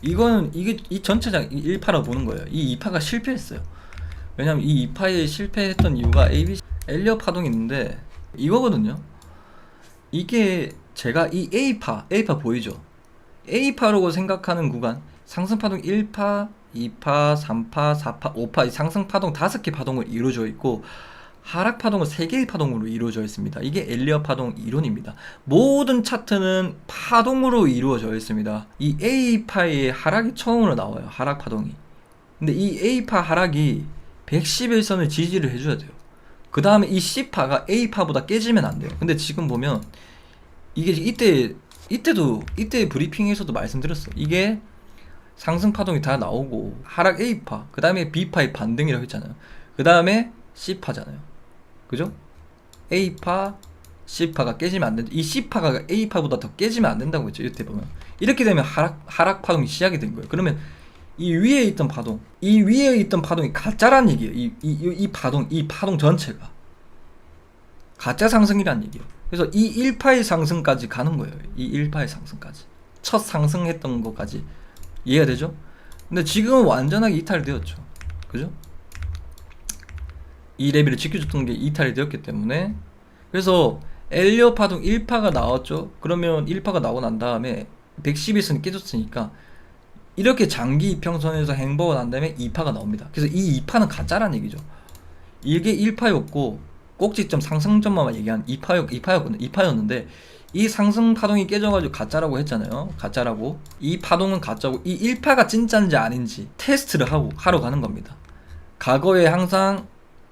이 전체장 1파라고 보는 거예요. 이 2파가 실패했어요. 왜냐면 이 2파에 실패했던 이유가 ABC 엘리엇 파동이 있는데 이거거든요. 이게 제가 이 A파 보이죠? A파라고 생각하는 구간, 상승파동 1파, 2파, 3파, 4파, 5파, 이 상승파동 5개 파동을 이루어져 있고, 하락파동은 3개의 파동으로 이루어져 있습니다. 이게 엘리엇 파동 이론입니다. 모든 차트는 파동으로 이루어져 있습니다. 이 A파의 하락이 처음으로 나와요. 하락 파동이. 근데 이 A파 하락이 111선을 지지를 해줘야 돼요. 그 다음에 이 C파가 A파보다 깨지면 안 돼요. 근데 지금 보면 이게 이때 브리핑에서도 말씀드렸어. 이게 상승 파동이 다 나오고 하락 A파, 그 다음에 B파의 반등이라고 했잖아요. 그 다음에 C파잖아요. 그죠? A파, C파가 깨지면 안 된다. 이 C파가 A파보다 더 깨지면 안 된다고 했죠. 이때 보면 이렇게 되면 하락 파동이 시작이 된 거예요. 그러면 이 위에 있던 파동이 가짜란 얘기예요. 이 파동 전체가 가짜 상승이란 얘기예요. 그래서 이 1파의 상승까지 가는 거예요. 이 1파의 상승까지, 첫 상승했던 것까지 이해가 되죠? 근데 지금은 완전하게 이탈되었죠. 그죠? 이 레벨을 지켜줬던 게 이탈이 되었기 때문에, 그래서 엘리엇 파동 1파가 나왔죠. 그러면 1파가 나오고 난 다음에 111선이 깨졌으니까 이렇게 장기 이평선에서 행보가 난 다음에 2파가 나옵니다. 그래서 이 2파는 가짜란 얘기죠. 이게 1파였고 꼭지점 상승점만 얘기한 2파였는데 이 상승 파동이 깨져가지고 가짜라고 했잖아요. 가짜라고. 이 파동은 가짜고 이 1파가 진짜인지 아닌지 테스트를 하러 가는 겁니다. 과거에 항상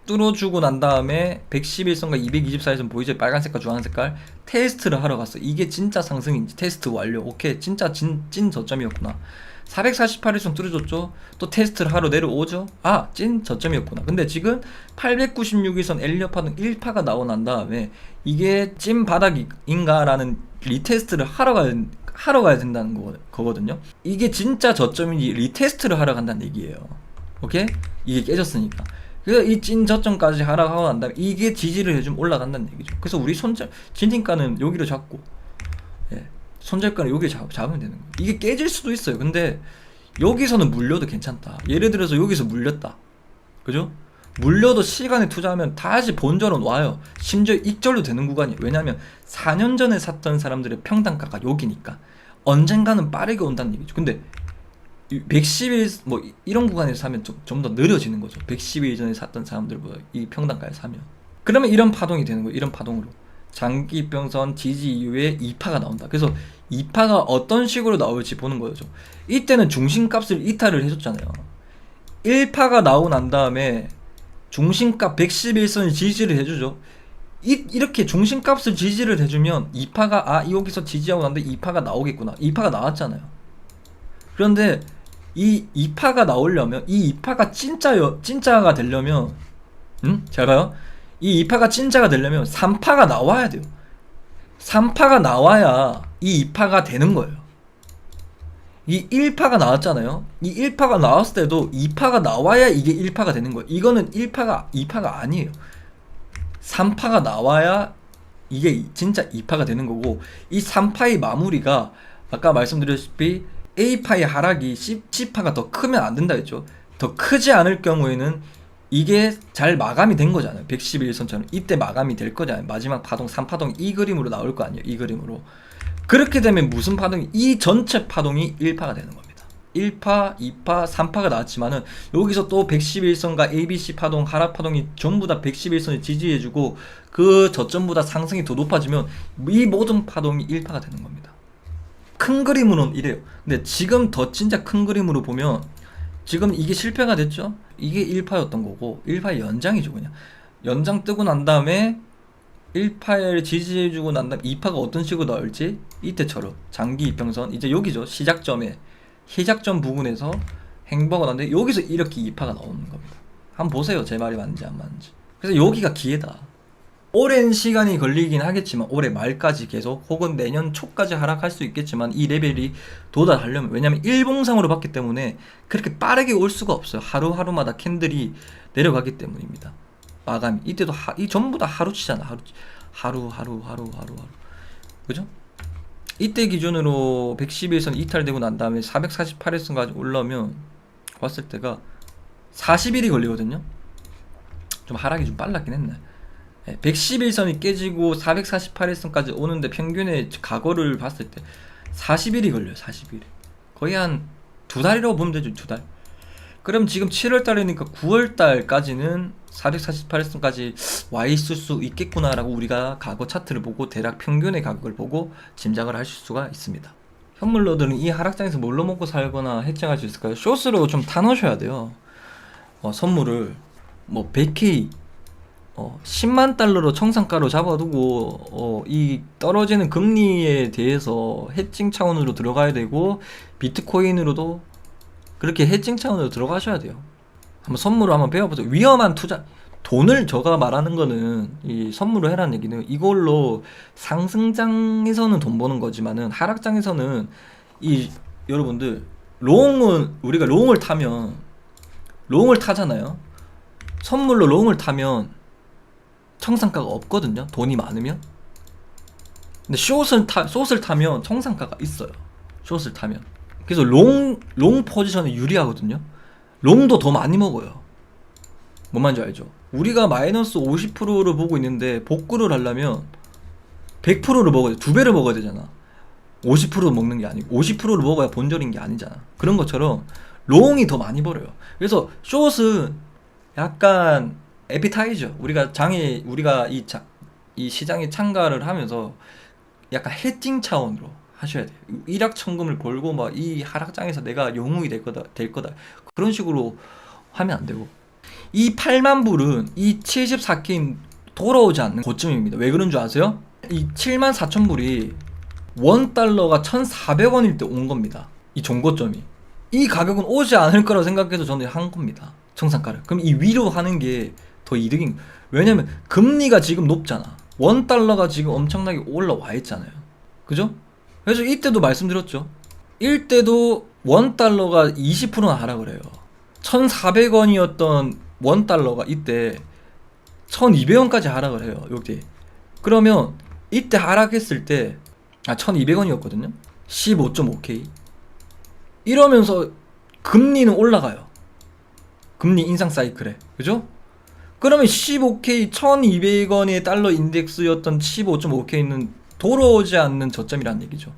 뚫어주고 난 다음에 111선과 224선 보이죠? 빨간색과 주황색깔 테스트를 하러 갔어. 이게 진짜 상승인지 테스트 완료. 오케이, 진짜 찐 저점이었구나. 448일선 뚫어줬죠. 또 테스트를 하러 내려오죠. 아, 찐 저점이었구나. 근데 지금 896일선 엘리엇 파동 1파가 나오고 난 다음에 이게 찐 바닥인가 라는 리테스트를 하러 가야 된다는 거거든요. 이게 진짜 저점인지 리테스트를 하러 간다는 얘기예요. 오케이? 이게 깨졌으니까. 그래서 이 찐 저점까지 하락하고 난 다음에 이게 지지를 해주면 올라간다는 얘기죠. 그래서 우리 진팅가는 여기를 잡고, 예, 손절가는 여기 잡으면 되는 거예요. 이게 깨질 수도 있어요. 근데 여기서는 물려도 괜찮다. 예를 들어서 여기서 물렸다. 그죠? 물려도 시간에 투자하면 다시 본전은 와요. 심지어 익절도 되는 구간이에요. 왜냐하면 4년 전에 샀던 사람들의 평단가가 여기니까 언젠가는 빠르게 온다는 얘기죠. 근데 110일 뭐 이런 구간에서 사면 좀 더 느려지는 거죠. 110일 전에 샀던 사람들보다 이 평단가에 사면. 그러면 이런 파동이 되는 거예요. 이런 파동으로 장기 이평선 지지 이후에 2파가 나온다. 그래서 2파가 어떤 식으로 나올지 보는 거죠. 이때는 중심값을 이탈을 해줬잖아요. 1파가 나오고 난 다음에 중심값 111선을 지지를 해주죠. 이렇게 중심값을 지지를 해주면 2파가 여기서 지지하고 난데 2파가 나오겠구나. 2파가 나왔잖아요. 그런데 이 2파가 나오려면, 이 2파가 진짜가 되려면, 잘 봐요. 이 2파가 진짜가 되려면 3파가 나와야 돼요. 3파가 나와야 이 2파가 되는 거예요. 이 1파가 나왔잖아요. 이 1파가 나왔을 때도 2파가 나와야 이게 1파가 되는 거예요. 이거는 2파가 아니에요. 3파가 나와야 이게 진짜 2파가 되는 거고, 이 3파의 마무리가 아까 말씀드렸다시피 A파의 하락이 C파가 더 크면 안 된다 했죠. 더 크지 않을 경우에는 이게 잘 마감이 된 거잖아요. 111선처럼 이때 마감이 될 거잖아요. 마지막 파동 3파동이 이 그림으로 나올 거 아니에요. 이 그림으로. 그렇게 되면 무슨 파동이, 이 전체 파동이 1파가 되는 겁니다. 1파, 2파, 3파가 나왔지만은 여기서 또 111선과 ABC 파동, 하락 파동이 전부 다 111선을 지지해주고 그 저점보다 상승이 더 높아지면 이 모든 파동이 1파가 되는 겁니다. 큰 그림으로는 이래요. 근데 지금 더 진짜 큰 그림으로 보면 지금 이게 실패가 됐죠? 이게 1파였던 거고 1파의 연장이죠. 그냥 연장 뜨고 난 다음에 1파를 지지해주고 난 다음에 2파가 어떤 식으로 나올지 이때처럼 장기 이평선 이제 여기죠. 시작점 부분에서 행보가 나는데 여기서 이렇게 2파가 나오는 겁니다. 한번 보세요. 제 말이 맞는지 안 맞는지. 그래서 여기가 기회다. 오랜 시간이 걸리긴 하겠지만 올해 말까지 계속 혹은 내년 초까지 하락할 수 있겠지만 이 레벨이 도달하려면, 왜냐면 일봉상으로 봤기 때문에 그렇게 빠르게 올 수가 없어요. 하루하루마다 캔들이 내려가기 때문입니다. 마감이 이때도 이 전부 다 하루치잖아. 하루 그죠? 이때 기준으로 110일선 이탈되고 난 다음에 448일선까지 올라오면 봤을 때가 40일이 걸리거든요. 좀 하락이 좀 빨랐긴 했네. 111선이 깨지고 448일선까지 오는데 평균의 과거를 봤을 때 40일이 걸려요. 40일. 거의 한 2달이라고 보면 되죠. 2달. 그럼 지금 7월달이니까 9월달까지는 448일선까지 와 있을 수 있겠구나 라고 우리가 과거 차트를 보고 대략 평균의 가격을 보고 짐작을 하실 수가 있습니다. 현물러들은 이 하락장에서 뭘로 먹고 살거나 해칭할 수 있을까요? 숏으로 좀 타놓으셔야 돼요. 선물을 뭐 100K 10만 달러로 청산가로 잡아두고 이 떨어지는 금리에 대해서 해칭 차원으로 들어가야 되고, 비트코인으로도 그렇게 해칭 차원으로 들어가셔야 돼요. 한번 선물을 한번 배워보세요. 위험한 투자, 돈을 제가 말하는 거는 이 선물을 해라는 얘기는 이걸로 상승장에서는 돈 버는 거지만은 하락장에서는 이 여러분들 롱은 우리가 롱을 타잖아요. 선물로 롱을 타면 청산가가 없거든요. 돈이 많으면. 근데 숏을 타면 청산가가 있어요. 숏을 타면. 그래서 롱 포지션이 유리하거든요. 롱도 더 많이 먹어요. 뭔 말인지 알죠? 우리가 마이너스 50%를 보고 있는데 복구를 하려면 100%를 먹어야 돼. 2배를 먹어야 되잖아. 50% 먹는 게 아니고 50%를 먹어야 본전인 게 아니잖아. 그런 것처럼 롱이 더 많이 벌어요. 그래서 숏은 약간 에피타이저. 우리가 이 시장에 참가를 하면서 약간 해팅 차원으로 하셔야 돼요. 일확천금을 벌고 막 이 하락장에서 내가 영웅이 될 거다. 그런 식으로 하면 안 되고. 이 8만 불은 이 74K 돌아오지 않는 고점입니다. 왜 그런 줄 아세요? 이 7만 4천 불이 $1가 1,400원일 때 온 겁니다. 이 종고점이. 이 가격은 오지 않을 거라고 생각해서 저는 한 겁니다. 청산가를. 그럼 이 위로 하는 게 더 이득인 거예요. 왜냐면 금리가 지금 높잖아. $1가 지금 엄청나게 올라와 있잖아요. 그죠? 그래서 이때도 말씀드렸죠. 이때도 $1가 20%나 하락을 해요. 1,400원이었던 $1가 이때 1,200원까지 하락을 해요. 여기. 그러면 이때 하락했을 때 1,200원이었거든요. 15.5K. 이러면서 금리는 올라가요. 금리 인상 사이클에. 그죠? 그러면 15K 1,200원의 달러 인덱스였던 15.5K는 돌아오지 않는 저점이라는 얘기죠.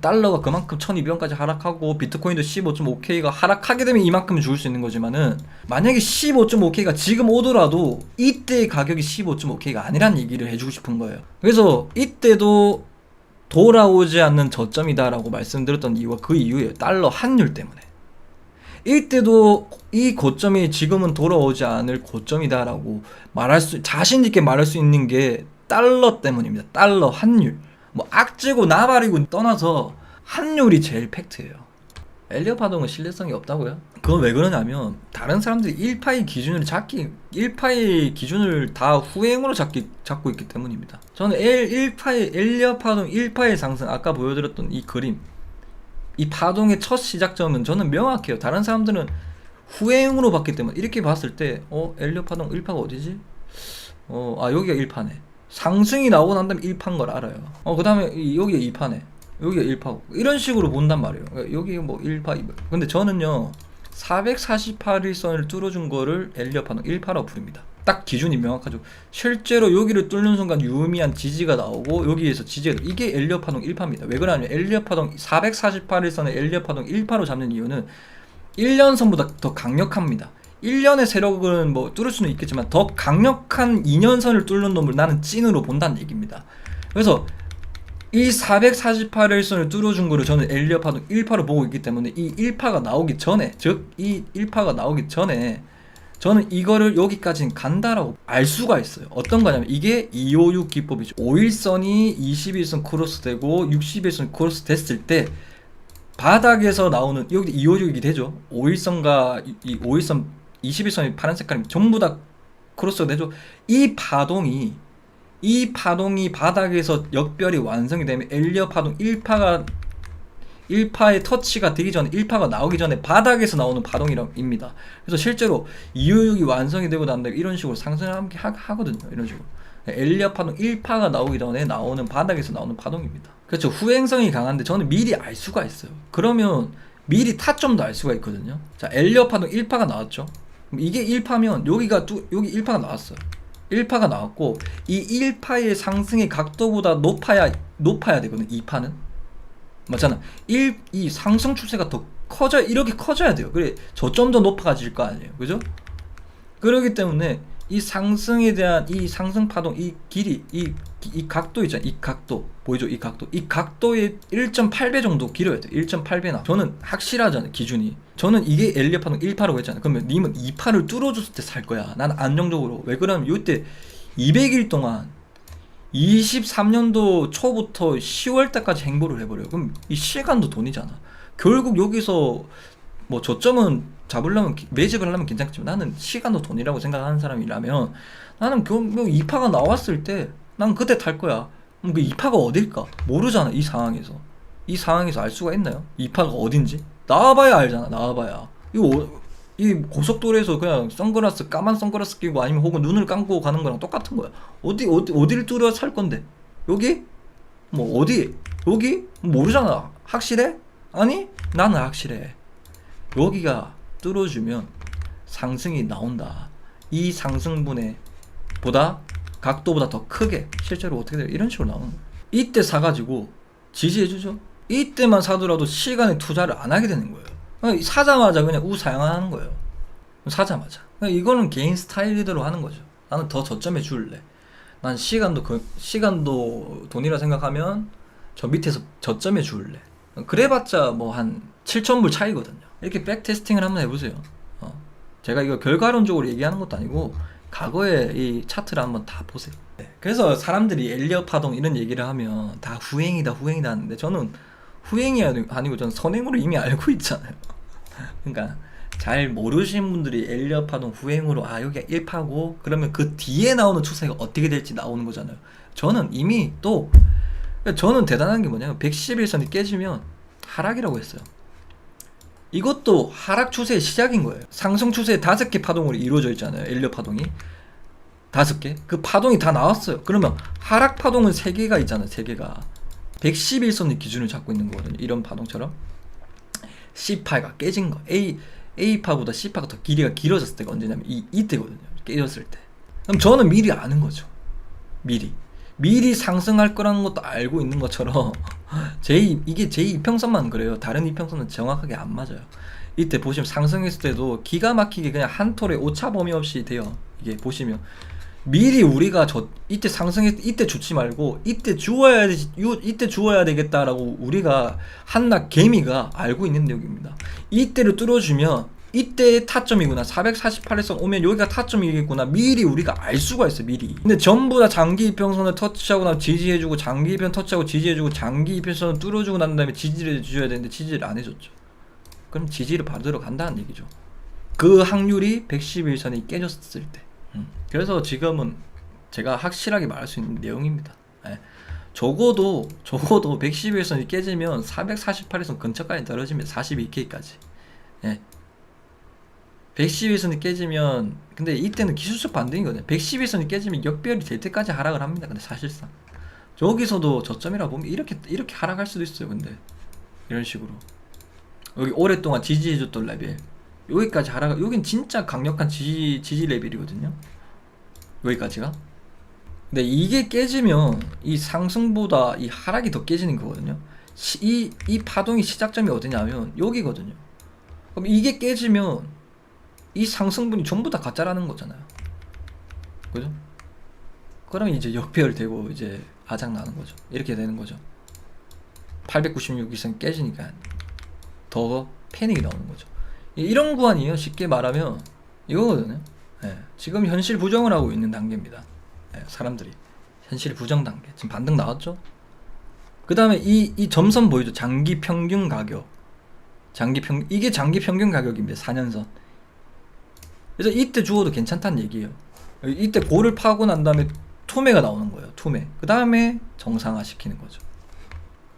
달러가 그만큼 1,200원까지 하락하고 비트코인도 15.5K가 하락하게 되면 이만큼 줄 수 있는 거지만은 만약에 15.5K가 지금 오더라도 이때의 가격이 15.5K가 아니란 얘기를 해주고 싶은 거예요. 그래서 이때도 돌아오지 않는 저점이다라고 말씀드렸던 이유가 그 이유예요. 달러 환율 때문에. 이때도 이 고점이 지금은 돌아오지 않을 고점이다라고 자신 있게 말할 수 있는 게 달러 때문입니다. 달러 환율. 뭐 악재고 나발이고 떠나서 환율이 제일 팩트예요. 엘리엇 파동은 신뢰성이 없다고요? 그건 왜 그러냐면 다른 사람들이 1파의 기준을 다 후행으로 잡고 있기 때문입니다. 저는 엘리엇 파동 1파의 상승, 아까 보여드렸던 이 그림, 이 파동의 첫 시작점은 저는 명확해요. 다른 사람들은 후행으로 봤기 때문에 이렇게 봤을 때 엘리엇 파동 1파가 어디지? 여기가 1파네. 상승이 나오고 난 다음에 1파인 걸 알아요. 그 다음에 여기가 2파네. 여기가 1파고. 이런 식으로 본단 말이에요. 여기 뭐 1파, 2파. 근데 저는요, 448일선을 뚫어준 거를 엘리엇 파동 1파라고 부릅니다. 딱 기준이 명확하죠. 실제로 여기를 뚫는 순간 유의미한 지지가 나오고, 여기에서 이게 엘리엇 파동 1파입니다. 왜 그러냐면, 엘리엇 파동 448일선을 엘리엇 파동 1파로 잡는 이유는 1년선보다 더 강력합니다. 1년의 세력은 뭐 뚫을 수는 있겠지만 더 강력한 2년선을 뚫는 놈을 나는 찐으로 본다는 얘기입니다. 그래서 이 448일선을 뚫어준 거를 저는 엘리엇 파동 1파로 보고 있기 때문에 이 1파가 나오기 전에, 즉 이 1파가 나오기 전에 저는 이거를 여기까지는 간다라고 알 수가 있어요. 어떤 거냐면 이게 256 기법이죠. 5일선이 21선 크로스 되고 61선 크로스 됐을 때 바닥에서 나오는, 여기 256이 되죠. 5일선과 이 5일선 21선이 파란 색깔입니다. 전부 다 크로스가 되죠. 이 파동이 바닥에서 역별이 완성이 되면 엘리엇 파동 1파의 터치가 되기 전에, 1파가 나오기 전에 바닥에서 나오는 파동입니다. 그래서 실제로 256이 완성이 되고 난 다음에 이런 식으로 상승을 함께 하거든요. 이런 식으로. 엘리엇 파동 1파가 나오기 전에 나오는 바닥에서 나오는 파동입니다. 그렇죠. 후행성이 강한데 저는 미리 알 수가 있어요. 그러면 미리 타점도 알 수가 있거든요. 자, 엘리엇 파동 1파가 나왔죠. 이게 1파면 여기 1파가 나왔어요. 1파가 나왔고 이 1파의 상승의 각도보다 높아야 되거든요. 2파는 맞잖아. 이 상승 추세가 더 이렇게 커져야 돼요. 그래 저점도 높아질 거 아니에요. 그죠? 그렇기 때문에 이 상승에 대한 이 상승 파동, 이 길이, 이 각도 있잖아요. 이 각도 보이죠? 이 각도의 1.8배 정도 길어야 돼요. 1.8배나. 저는 확실하잖아요. 기준이. 저는 이게 엘리엇 파동 1파라고 했잖아요. 그러면 님은 2파를 뚫어줬을 때 살 거야. 나는 안정적으로. 왜 그러냐면 이때 200일 동안 23년도 초부터 10월 때까지 행보를 해버려요. 그럼 이 시간도 돈이잖아. 결국 여기서 뭐 저점은 잡으려면 매집을 하려면 괜찮겠지만 나는 시간도 돈이라고 생각하는 사람이라면 나는 그 2파가 나왔을 때 난 그때 탈 거야. 그럼 그 2파가 어딜까? 모르잖아. 이 상황에서 알 수가 있나요? 2파가 어딘지? 나와봐야 알잖아. 나와봐야. 이 고속도로에서 그냥 선글라스 까만 선글라스 끼고 아니면 혹은 눈을 감고 가는 거랑 똑같은 거야. 어디를 뚫어 살 건데? 여기? 뭐 어디? 여기? 모르잖아. 확실해? 아니? 나는 확실해. 여기가 뚫어주면 상승이 나온다. 이 상승분의 보다 각도보다 더 크게 실제로 어떻게 돼요? 이런 식으로 나오는 거예요. 이때 사가지고 지지해주죠. 이때만 사더라도 시간에 투자를 안 하게 되는 거예요. 사자마자 그냥 우사양하는 거예요. 사자마자. 이거는 개인 스타일대로 하는 거죠. 나는 더 저점에 줄래. 난 시간도 돈이라 생각하면 저 밑에서 저점에 줄래. 그래봤자 뭐 한 7,000불 차이거든요. 이렇게 백테스팅을 한번 해보세요. 제가 이거 결과론적으로 얘기하는 것도 아니고 과거의 이 차트를 한번 다 보세요. 그래서 사람들이 엘리엇 파동 이런 얘기를 하면 다 후행이다 하는데 저는 후행이 아니고 저는 선행으로 이미 알고 있잖아요. 그러니까 잘 모르시는 분들이 엘리엇 파동 후행으로 여기가 1파고 그러면 그 뒤에 나오는 추세가 어떻게 될지 나오는 거잖아요. 저는 이미 또 저는 대단한 게 뭐냐면 111선이 깨지면 하락이라고 했어요. 이것도 하락 추세의 시작인 거예요. 상승 추세의 5개 파동으로 이루어져 있잖아요. 엘리엇 파동이 5개. 그 파동이 다 나왔어요. 그러면 하락 파동은 3개가 있잖아요. 3개가 111선의 기준을 잡고 있는 거거든요. 이런 파동처럼 C파가 깨진 거. A파보다 C파가 더 길이가 길어졌을 때가 언제냐면 이때거든요. 깨졌을 때. 그럼 저는 미리 아는 거죠. 미리 상승할 거라는 것도 알고 있는 것처럼 이게 제 이평선만 그래요. 다른 이평선은 정확하게 안 맞아요. 이때 보시면 상승했을 때도 기가 막히게 그냥 한 톨에 오차 범위 없이 돼요. 이게 보시면 미리 우리가 이때 상승했을 때 이때 주지 말고 이때 주어야 되겠다라고 우리가 한낱 개미가 알고 있는 내용입니다. 이때를 뚫어주면 이때의 타점이구나. 448에서 오면 여기가 타점이겠구나. 미리 우리가 알 수가 있어. 미리. 근데 전부 다 장기 이평선을 터치하고 나면 지지해주고 장기 이평 터치하고 지지해주고 장기 이평선을 뚫어주고 난 다음에 지지를 해줘야 되는데 지지를 안 해줬죠. 그럼 지지를 받으러 간다는 얘기죠. 그 확률이 111선이 깨졌을 때. 그래서 지금은 제가 확실하게 말할 수 있는 내용입니다. 적어도 111선이 깨지면 448에서 근처까지 떨어지면 42K까지. 111선이 깨지면 근데 이때는 기술적 반등이거든요. 111선이 깨지면 역별이 될 때까지 하락을 합니다. 근데 사실상 여기서도 저점이라 보면 이렇게 하락할 수도 있어요. 근데 이런 식으로 여기 오랫동안 지지해줬던 레벨 여기까지 여긴 진짜 강력한 지지 레벨이거든요. 여기까지가. 근데 이게 깨지면 이 상승보다 이 하락이 더 깨지는 거거든요. 이 파동이 시작점이 어디냐면 여기거든요. 그럼 이게 깨지면 이 상승분이 전부 다 가짜라는 거잖아요. 그죠? 그러면 이제 역배열되고 이제 아작 나는 거죠. 이렇게 되는 거죠. 896 이상 깨지니까 더 패닉이 나오는 거죠. 이런 구간이에요. 쉽게 말하면 이거거든요. 지금 현실 부정을 하고 있는 단계입니다. 사람들이 현실 부정 단계. 지금 반등 나왔죠? 그 다음에 이 점선 보이죠? 장기 평균 가격. 이게 장기 평균 가격입니다. 4년선. 그래서 이때 주어도 괜찮다는 얘기예요. 이때 고를 파고 난 다음에 투매가 나오는 거예요. 투매. 그 다음에 정상화 시키는 거죠.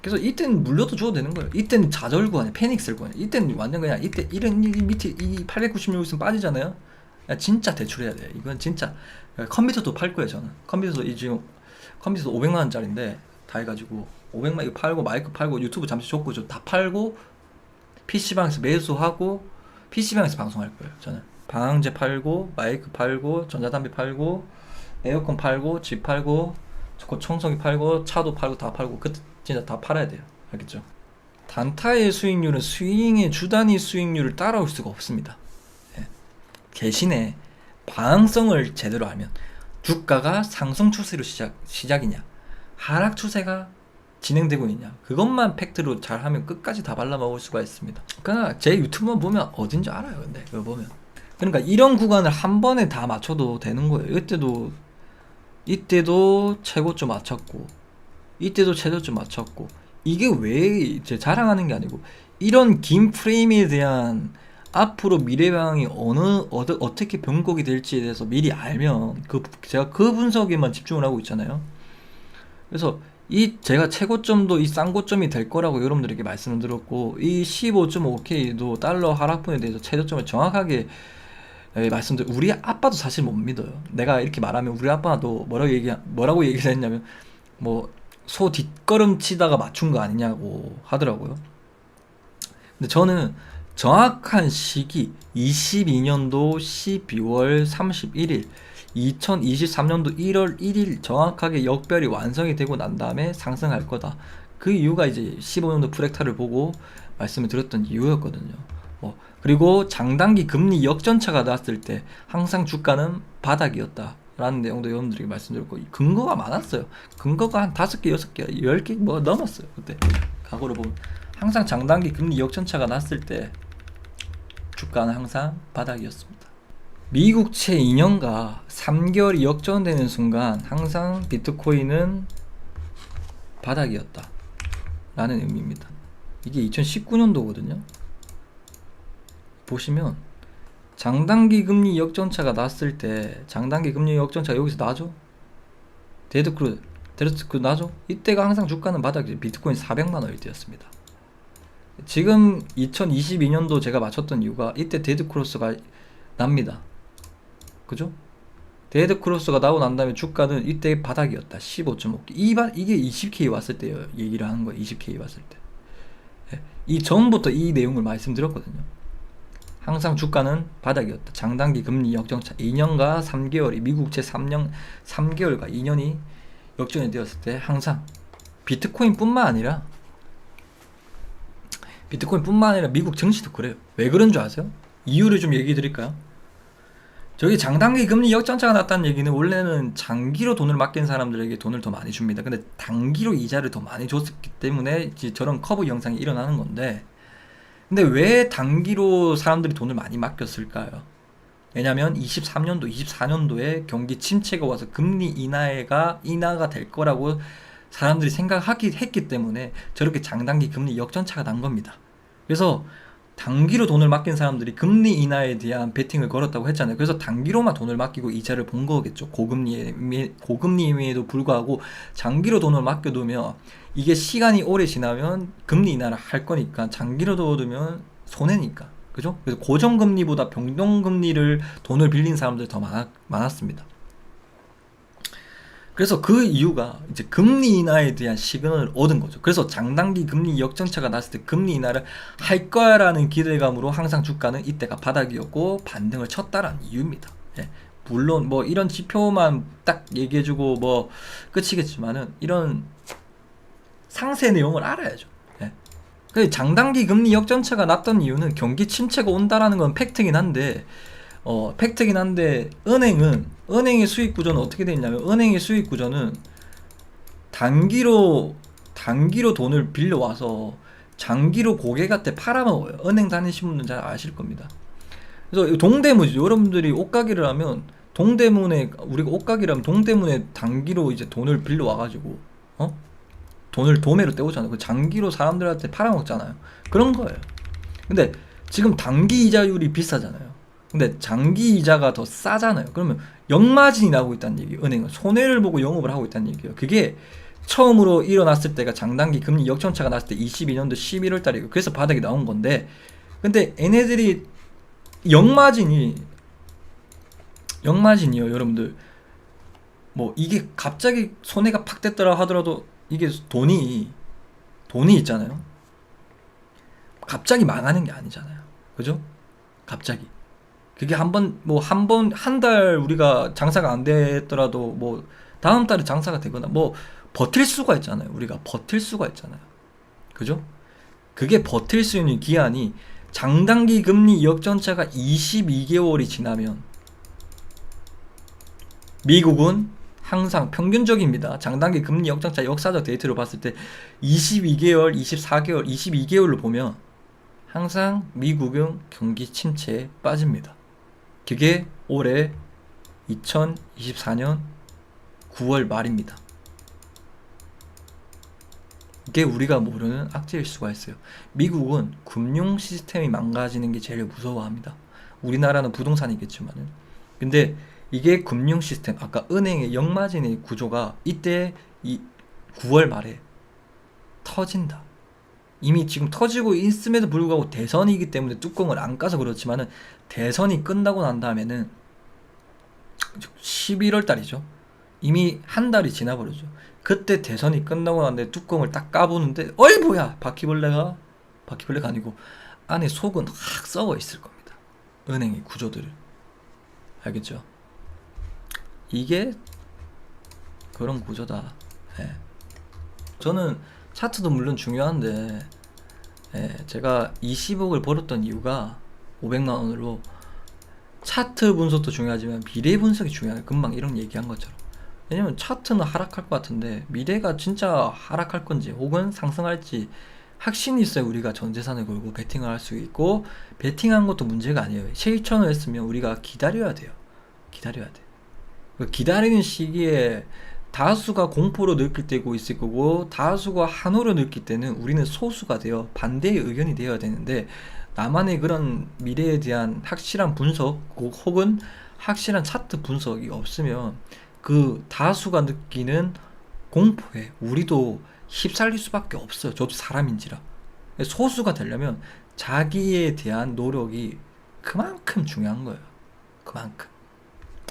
그래서 이때는 물려도 줘도 되는 거예요. 이때는 좌절 구간에 패닉 쓸 구간에. 이때는 완전 그냥 이때 이런 밑에 이 896 있으면 빠지잖아요. 진짜 대출해야 돼요. 이건 진짜 컴퓨터도 팔 거예요. 저는 컴퓨터도 지금 컴퓨터 500만 원짜리인데 다 해가지고 500만 이거 팔고 마이크 팔고 유튜브 잠시 줬고 다 팔고 PC방에서 매수하고 PC방에서 방송할 거예요. 저는 방향제 팔고 마이크 팔고 전자담배 팔고 에어컨 팔고 집 팔고 청소기 팔고 차도 팔고 다 팔고 그때 진짜 다 팔아야 돼요. 알겠죠? 단타의 수익률은 스윙의 주단위 수익률을 따라올 수가 없습니다. 대신에 방향성을 제대로 알면 주가가 상승 추세로 시작이냐 하락 추세가 진행되고 있냐 그것만 팩트로 잘하면 끝까지 다 발라먹을 수가 있습니다. 그러니까 제 유튜브만 보면 어딘지 알아요. 근데 그거 보면 그러니까 이런 구간을 한 번에 다 맞춰도 되는 거예요. 이때도 최고점 맞췄고 이때도 최저점 맞췄고 이게 왜 이제 자랑하는 게 아니고 이런 긴 프레임에 대한 앞으로 미래 방향이 어떻게 변곡이 될지에 대해서 미리 알면 제가 그 분석에만 집중을 하고 있잖아요. 그래서 제가 최고점도 이 쌍고점이 될 거라고 여러분들에게 말씀을 드렸고, 이 15.5K도 달러 하락분에 대해서 최저점을 정확하게 우리 아빠도 사실 못 믿어요. 내가 이렇게 말하면 우리 아빠도 뭐라고 얘기를 했냐면, 뭐 소 뒷걸음 치다가 맞춘 거 아니냐고 하더라고요. 근데 저는 정확한 시기 22년도 12월 31일 2023년도 1월 1일 정확하게 역별이 완성이 되고 난 다음에 상승할 거다. 그 이유가 이제 15년도 프랙탈을 보고 말씀을 드렸던 이유였거든요. 그리고 장단기 금리 역전차가 나왔을 때 항상 주가는 바닥이었다 라는 내용도 여러분들에게 말씀드렸고, 근거가 많았어요. 근거가 한 5개, 6개, 10개 뭐 넘었어요. 그때 과거를 보면 항상 장단기 금리 역전차가 났을 때 주가는 항상 바닥이었습니다. 미국채 2년과 3개월이 역전되는 순간 항상 비트코인은 바닥이었다 라는 의미입니다. 이게 2019년도거든요. 보시면 장단기 금리 역전차가 났을 때, 장단기 금리 역전차가 여기서 나죠? 데드크루즈 나죠? 이때가 항상 주가는 바닥이죠. 비트코인 400만원일 때였습니다. 지금 2022년도 제가 맞췄던 이유가 이때 데드크로스가 납니다. 그죠? 데드크로스가 나오고 난 다음에 주가는 이때 바닥이었다. 15.5K. 이게 20K 왔을 때 얘기를 하는 거예요. 20K 왔을 때. 이 전부터 이 내용을 말씀드렸거든요. 항상 주가는 바닥이었다. 장단기 금리 역전차 2년과 3개월이 미국채 3개월과 2년이 역전이 되었을 때 항상 비트코인뿐만 아니라 미국 증시도 그래요. 왜 그런 줄 아세요? 이유를 좀 얘기해 드릴까요? 저기 장단기 금리 역전차가 났다는 얘기는 원래는 장기로 돈을 맡긴 사람들에게 돈을 더 많이 줍니다. 근데 단기로 이자를 더 많이 줬기 때문에 저런 커브 영상이 일어나는 건데, 근데 왜 단기로 사람들이 돈을 많이 맡겼을까요? 왜냐면 23년도, 24년도에 경기 침체가 와서 금리 인하가 될 거라고 사람들이 했기 때문에 저렇게 장단기 금리 역전차가 난 겁니다. 그래서 단기로 돈을 맡긴 사람들이 금리 인하에 대한 베팅을 걸었다고 했잖아요. 그래서 단기로만 돈을 맡기고 이자를 본 거겠죠. 고금리임에도 불구하고 장기로 돈을 맡겨두면 이게 시간이 오래 지나면 금리 인하를 할 거니까, 장기로 둬두면 손해니까. 그죠? 그래서 고정금리보다 변동금리를 돈을 빌린 사람들이 더 많았습니다. 그래서 그 이유가 이제 금리 인하에 대한 시그널을 얻은 거죠. 그래서 장단기 금리 역전차가 났을 때 금리 인하를 할 거야라는 기대감으로 항상 주가는 이때가 바닥이었고 반등을 쳤다라는 이유입니다. 물론 뭐 이런 지표만 딱 얘기해주고 뭐 끝이겠지만은 이런 상세 내용을 알아야죠. 장단기 금리 역전차가 났던 이유는 경기 침체가 온다라는 건 팩트긴 한데, 은행의 수익 구조는 어떻게 되어 있냐면, 은행의 수익 구조는 단기로 돈을 빌려와서 장기로 고객한테 팔아먹어요. 은행 다니신 분들은 잘 아실 겁니다. 그래서 동대문이죠. 여러분들이 옷가게를 하면 우리가 옷가게를 하면 동대문에 단기로 이제 돈을 빌려와가지고 돈을 도매로 떼오잖아요. 그 장기로 사람들한테 팔아먹잖아요. 그런 거예요. 근데 지금 단기 이자율이 비싸잖아요. 근데 장기 이자가 더 싸잖아요. 그러면 역마진이 나오고 있다는 얘기예요. 은행은 손해를 보고 영업을 하고 있다는 얘기예요. 그게 처음으로 일어났을 때가 장단기 금리 역전차가 났을 때 22년도 11월 달이고, 그래서 바닥이 나온 건데, 근데 얘네들이 역마진이요, 여러분들. 뭐 이게 갑자기 손해가 팍 됐더라 하더라도 이게 돈이 있잖아요. 갑자기 망하는 게 아니잖아요. 그죠? 갑자기. 그게 한 달 우리가 장사가 안 됐더라도 뭐 다음 달에 장사가 되거나 뭐 버틸 수가 있잖아요. 우리가 버틸 수가 있잖아요. 그죠? 그게 버틸 수 있는 기한이 장단기 금리 역전차가 22개월이 지나면, 미국은 항상 평균적입니다. 장단기 금리 역전차 역사적 데이터로 봤을 때 22개월, 24개월, 22개월로 보면 항상 미국은 경기 침체에 빠집니다. 그게 올해 2024년 9월 말입니다. 이게 우리가 모르는 악재일 수가 있어요. 미국은 금융 시스템이 망가지는 게 제일 무서워합니다. 우리나라는 부동산이겠지만은. 근데 이게 금융 시스템, 아까 은행의 역마진의 구조가 이때 이 9월 말에 터진다. 이미 지금 터지고 있음에도 불구하고 대선이기 때문에 뚜껑을 안 까서 그렇지만은 대선이 끝나고 난 다음에는 11월 달이죠. 이미 한 달이 지나버렸죠. 그때 대선이 끝나고 났는데 뚜껑을 딱 까보는데 어이 뭐야, 바퀴벌레가 아니고 안에 속은 확 썩어 있을 겁니다. 은행의 구조들을. 알겠죠? 이게 그런 구조다. 예. 저는 차트도 물론 중요한데, 예, 제가 20억을 벌었던 이유가 500만 원으로 차트 분석도 중요하지만 미래 분석이 중요해요. 금방 이런 얘기한 것처럼. 왜냐면 차트는 하락할 것 같은데 미래가 진짜 하락할 건지 혹은 상승할지 확신이 있어야 우리가 전 재산을 걸고 베팅을 할 수 있고, 베팅한 것도 문제가 아니에요. 7,000원 했으면 우리가 기다려야 돼요. 기다려야 돼. 그 기다리는 시기에 다수가 공포로 느낄 때고 있을 거고 다수가 한호로 느낄 때는 우리는 소수가 되어 반대의 의견이 되어야 되는데, 나만의 그런 미래에 대한 확실한 분석 혹은 확실한 차트 분석이 없으면 그 다수가 느끼는 공포에 우리도 휩쓸릴 수밖에 없어요. 저도 사람인지라. 소수가 되려면 자기에 대한 노력이 그만큼 중요한 거예요. 그만큼.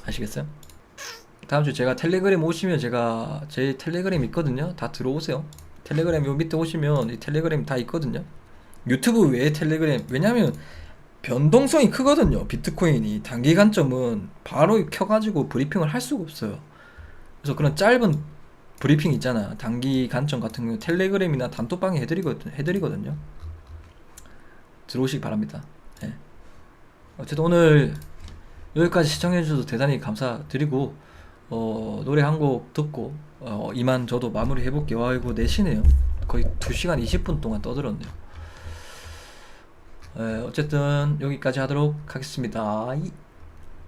아시겠어요? 다음 주 제가 텔레그램 오시면 제가 제 텔레그램 있거든요. 다 들어오세요. 텔레그램 요 밑에 오시면 이 텔레그램 다 있거든요. 유튜브 외에 텔레그램, 왜냐면 변동성이 크거든요. 비트코인이 단기 관점은 바로 켜가지고 브리핑을 할 수가 없어요. 그래서 그런 짧은 브리핑 있잖아, 단기 관점 같은 경우 텔레그램이나 단톡방에 해드리거든요. 들어오시기 바랍니다. 네. 어쨌든 오늘 여기까지 시청해주셔서 대단히 감사드리고, 노래 한 곡 듣고 이만 저도 마무리 해볼게요. 아이고 내쉬네요. 거의 2시간 20분 동안 떠들었네요. 어쨌든 여기까지 하도록 하겠습니다.